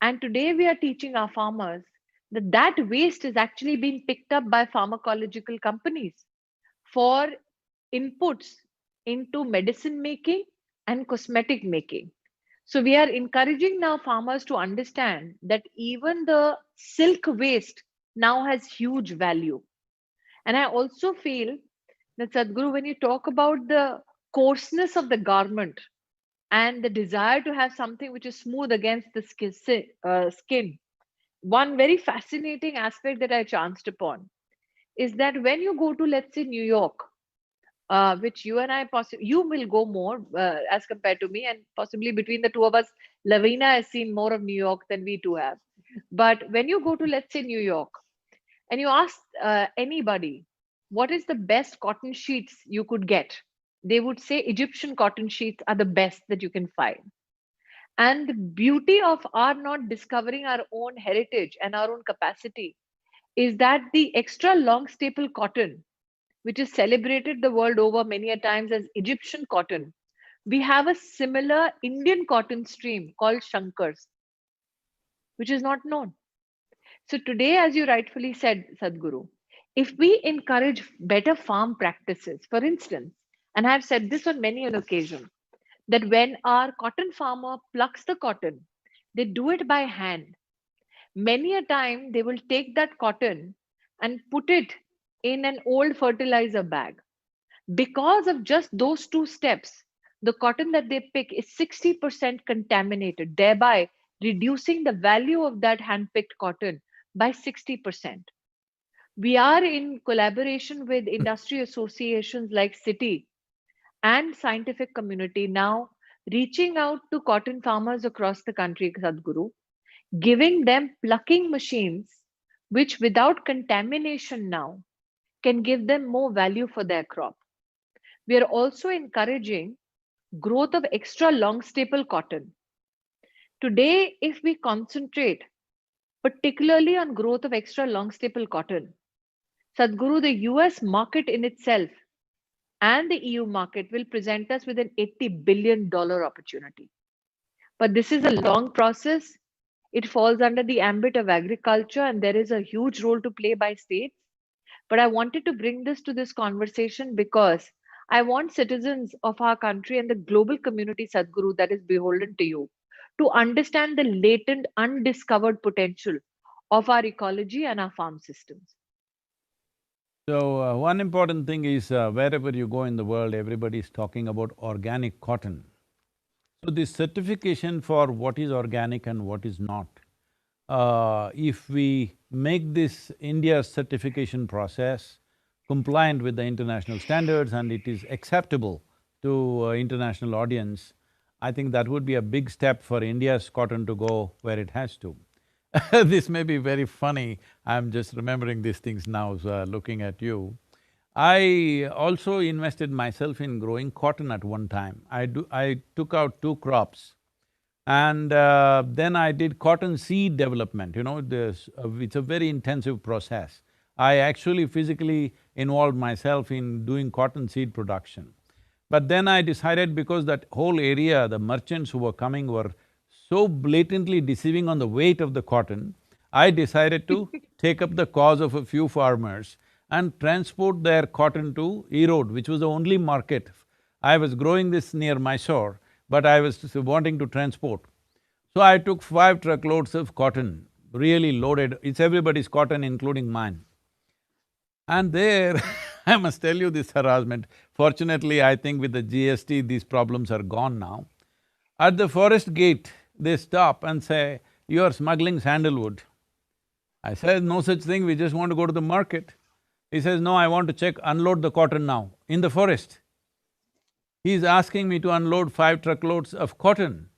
And today we are teaching our farmers that that waste is actually being picked up by pharmacological companies for inputs into medicine making and cosmetic making. So we are encouraging now farmers to understand that even the silk waste now has huge value. And I also feel that Sadhguru, when you talk about the coarseness of the garment and the desire to have something which is smooth against the skin, one very fascinating aspect that I chanced upon is that when you go to, let's say, New York, which you and I possibly you will go more as compared to me, and possibly between the two of us, Lavina has seen more of New York than we two have. But when you go to, let's say, New York, and you ask anybody what is the best cotton sheets you could get, they would say Egyptian cotton sheets are the best that you can find. And the beauty of our not discovering our own heritage and our own capacity is that the extra long staple cotton, which is celebrated the world over many a times as Egyptian cotton, we have a similar Indian cotton stream called Shankars, which is not known. So today, as you rightfully said, Sadhguru, if we encourage better farm practices, for instance, and I've said this on many an occasion, that when our cotton farmer plucks the cotton, they do it by hand. Many a time they will take that cotton and put it in an old fertilizer bag. Because of just those two steps, the cotton that they pick is 60% contaminated, thereby reducing the value of that hand picked cotton by 60%. We are in collaboration with industry associations like City and scientific community now reaching out to cotton farmers across the country, Sadhguru, giving them plucking machines which without contamination now can give them more value for their crop. We are also encouraging growth of extra long staple cotton. Today, if we concentrate particularly on growth of extra long staple cotton, Sadhguru, the US market in itself and the EU market will present us with an $80 billion opportunity. But this is a long process. It falls under the ambit of agriculture, and there is a huge role to play by states. But I wanted to bring this to this conversation because I want citizens of our country and the global community, Sadhguru, that is beholden to you, to understand the latent, undiscovered potential of our ecology and our farm systems. So, one important thing is wherever you go in the world, everybody is talking about organic cotton. So, this certification for what is organic and what is not, if we make this India's certification process compliant with the international standards and it is acceptable to international audience, I think that would be a big step for India's cotton to go where it has to. This may be very funny, I'm just remembering these things now, looking at you. I also invested myself in growing cotton at one time. I took out 2 crops and then I did cotton seed development, it's a very intensive process. I actually physically involved myself in doing cotton seed production. But then I decided because that whole area, the merchants who were coming were so blatantly deceiving on the weight of the cotton, I decided to take up the cause of a few farmers and transport their cotton to Erode, which was the only market. I was growing this near Mysore, but I was wanting to transport. So I took 5 truckloads of cotton, really loaded, it's everybody's cotton including mine. And there, I must tell you this harassment, fortunately I think with the GST these problems are gone now. At the forest gate, they stop and say, "You are smuggling sandalwood." I said, "No such thing, we just want to go to the market." He says, "No, I want to check, unload the cotton now," in the forest. He's asking me to unload 5 truckloads of cotton.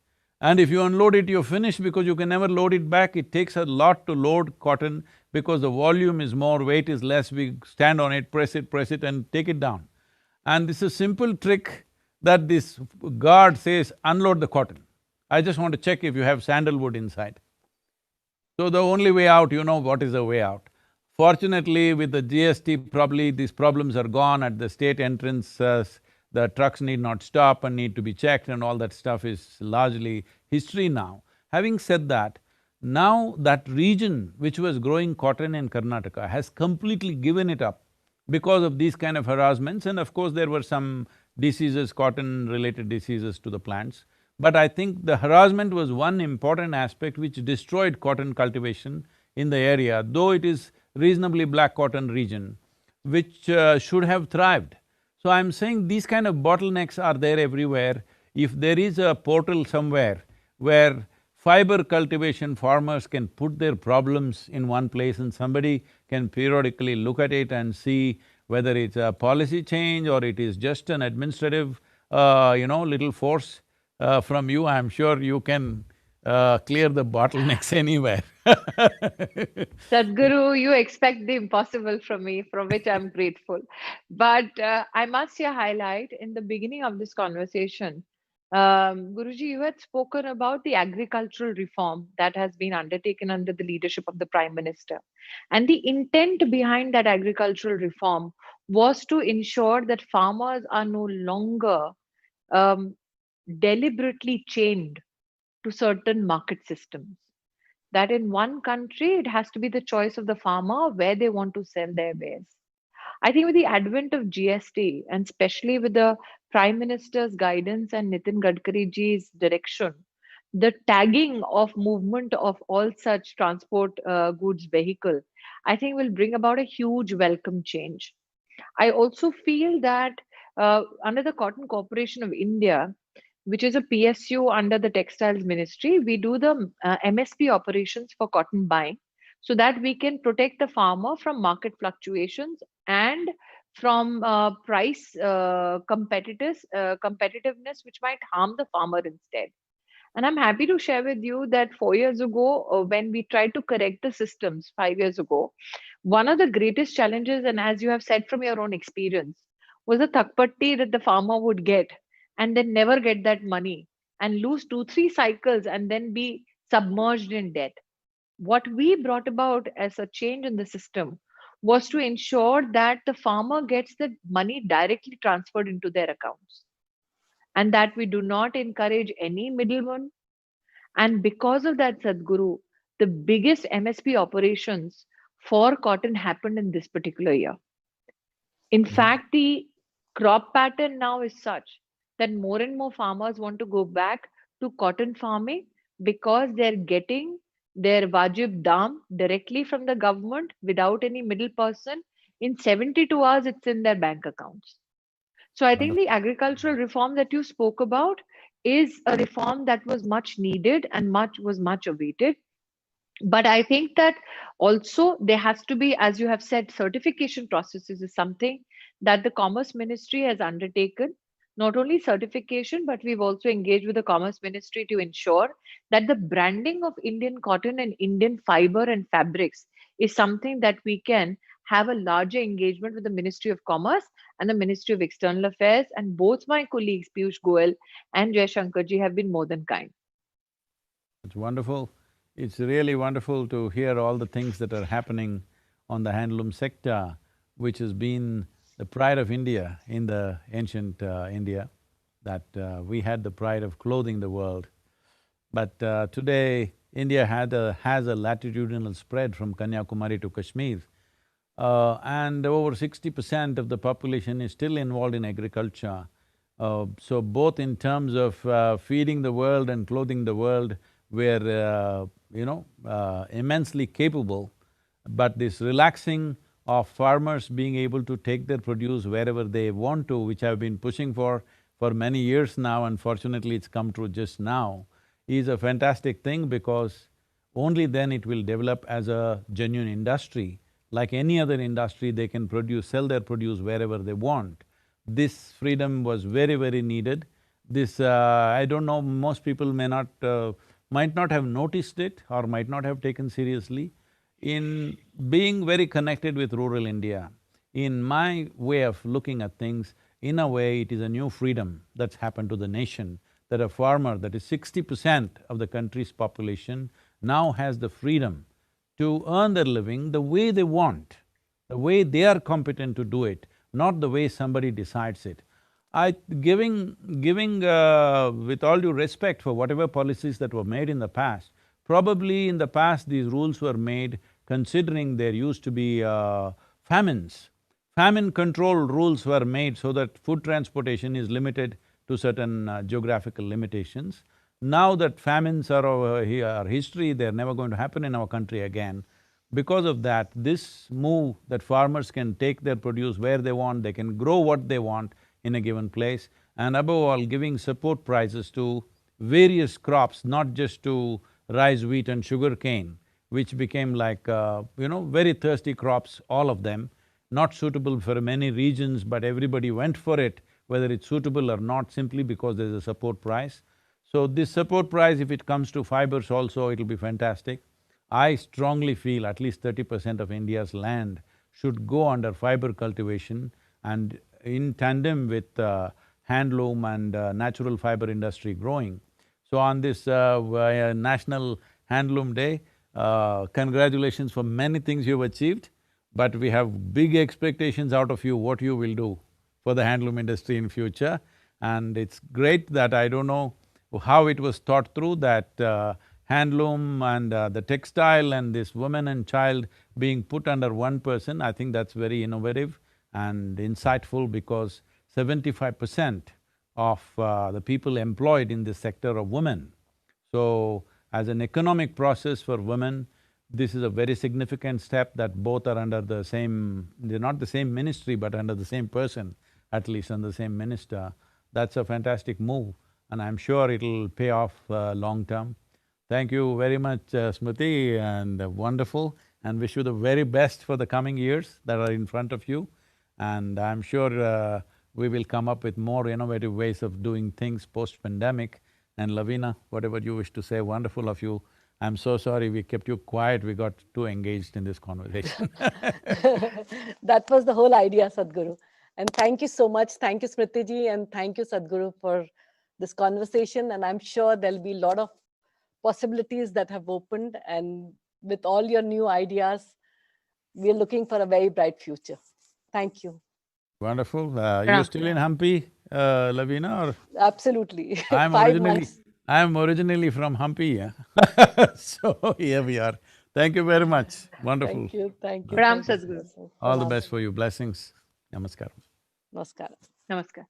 And if you unload it, you're finished because you can never load it back. It takes a lot to load cotton because the volume is more, weight is less, we stand on it, press it and take it down. And this is a simple trick that this guard says, "Unload the cotton. I just want to check if you have sandalwood inside." So the only way out, you know what is the way out. Fortunately, with the GST, probably these problems are gone at the state entrance, the trucks need not stop and need to be checked and all that stuff is largely history now. Having said that, Now that region which was growing cotton in Karnataka has completely given it up because of these kind of harassments, and of course there were some diseases, cotton-related diseases to the plants. But I think the harassment was one important aspect which destroyed cotton cultivation in the area, though it is reasonably black cotton region, which should have thrived. So I'm saying these kind of bottlenecks are there everywhere. If there is a portal somewhere where fiber cultivation farmers can put their problems in one place and somebody can periodically look at it and see whether it's a policy change or it is just an administrative, little force from you, I'm sure you can clear the bottlenecks anywhere. Sadhguru, you expect the impossible from me, for which I'm grateful. But I must here highlight in the beginning of this conversation, Guruji, you had spoken about the agricultural reform that has been undertaken under the leadership of the Prime Minister. And the intent behind that agricultural reform was to ensure that farmers are no longer um, deliberately chained to certain market systems. That in one country, it has to be the choice of the farmer where they want to sell their wares. I think with the advent of GST, and especially with the Prime Minister's guidance and Nitin Gadkari ji's direction, the tagging of movement of all such transport goods vehicle, I think will bring about a huge welcome change. I also feel that under the Cotton Corporation of India, which is a PSU under the Textiles Ministry, we do the MSP operations for cotton buying so that we can protect the farmer from market fluctuations and from price competitiveness, which might harm the farmer instead. And I'm happy to share with you that 4 years ago, when we tried to correct the systems 5 years ago, one of the greatest challenges, and as you have said from your own experience, was the thakpatti that the farmer would get and then never get that money and lose two, three cycles and then be submerged in debt. What we brought about as a change in the system was to ensure that the farmer gets the money directly transferred into their accounts and that we do not encourage any middleman. And because of that, Sadhguru, the biggest MSP operations for cotton happened in this particular year. In fact, the crop pattern now is such that more and more farmers want to go back to cotton farming because they're getting their wajib dam directly from the government without any middle person. In 72 hours, it's in their bank accounts. So I think the Wonderful. agricultural reform that you spoke about is a reform that was much needed and much awaited. But I think that also there has to be, as you have said, certification processes is something that the Commerce Ministry has undertaken. Not only certification, but we've also engaged with the Commerce Ministry to ensure that the branding of Indian cotton and Indian fiber and fabrics is something that we can have a larger engagement with the Ministry of Commerce and the Ministry of External Affairs. And both my colleagues, Piyush Goyal and Jay Shankarji, have been more than kind. It's wonderful. It's really wonderful to hear all the things that are happening on the handloom sector, which has been the pride of India in the ancient India, that we had the pride of clothing the world. But today, India has a latitudinal spread from Kanyakumari to Kashmir, and over 60% of the population is still involved in agriculture. So both in terms of feeding the world and clothing the world, we're immensely capable. But this relaxing of farmers being able to take their produce wherever they want to, which I've been pushing for many years now, unfortunately it's come true just now, is a fantastic thing because only then it will develop as a genuine industry. Like any other industry, they can sell their produce wherever they want. This freedom was very, very needed. This… I don't know, most people might not have noticed it or might not have taken seriously. In being very connected with rural India, in my way of looking at things, in a way it is a new freedom that's happened to the nation, that a farmer, that is 60% of the country's population, now has the freedom to earn their living the way they want, the way they are competent to do it, not the way somebody decides it. Giving with all due respect for whatever policies that were made in the past, Probably in the past these rules were made considering there used to be famines. Famine control rules were made so that food transportation is limited to certain geographical limitations. Now that famines are our history, they're never going to happen in our country again. Because of that, this move that farmers can take their produce where they want, they can grow what they want in a given place, and above all, giving support prices to various crops, not just to rice, wheat and sugar cane, which became like, very thirsty crops, all of them, not suitable for many regions, but everybody went for it, whether it's suitable or not, simply because there's a support price. So this support price, if it comes to fibers also, it'll be fantastic. I strongly feel at least 30% of India's land should go under fiber cultivation, and in tandem with handloom and natural fiber industry growing. So on this National Handloom Day, congratulations for many things you've achieved, but we have big expectations out of you, what you will do for the handloom industry in future. And it's great that I don't know how it was thought through that handloom and the textile and this woman and child being put under one person. I think that's very innovative and insightful, because 75% of the people employed in this sector are women. So, as an economic process for women, this is a very significant step that both are under the same… they're not the same ministry, but under the same person, at least under the same minister. That's a fantastic move, and I'm sure it'll pay off long term. Thank you very much, Smriti, and wonderful, and wish you the very best for the coming years that are in front of you. And I'm sure we will come up with more innovative ways of doing things post-pandemic. And Lavina, whatever you wish to say, wonderful of you. I'm so sorry we kept you quiet, we got too engaged in this conversation. That was the whole idea, Sadhguru. And thank you so much. Thank you, Smriti ji, and thank you, Sadhguru, for this conversation. And I'm sure there'll be a lot of possibilities that have opened. And with all your new ideas, we're looking for a very bright future. Thank you. Wonderful. You still in Hampi, Lavina, or… Absolutely. I'm 5 originally… months. I'm originally from Hampi, yeah. So here we are. Thank you very much. Wonderful. Thank you. Thank you. Pranam, Thank you, Sadhguru. Sadhguru. All the Pranam. best for you. Blessings. Namaskaram. Namaskar. Namaskar.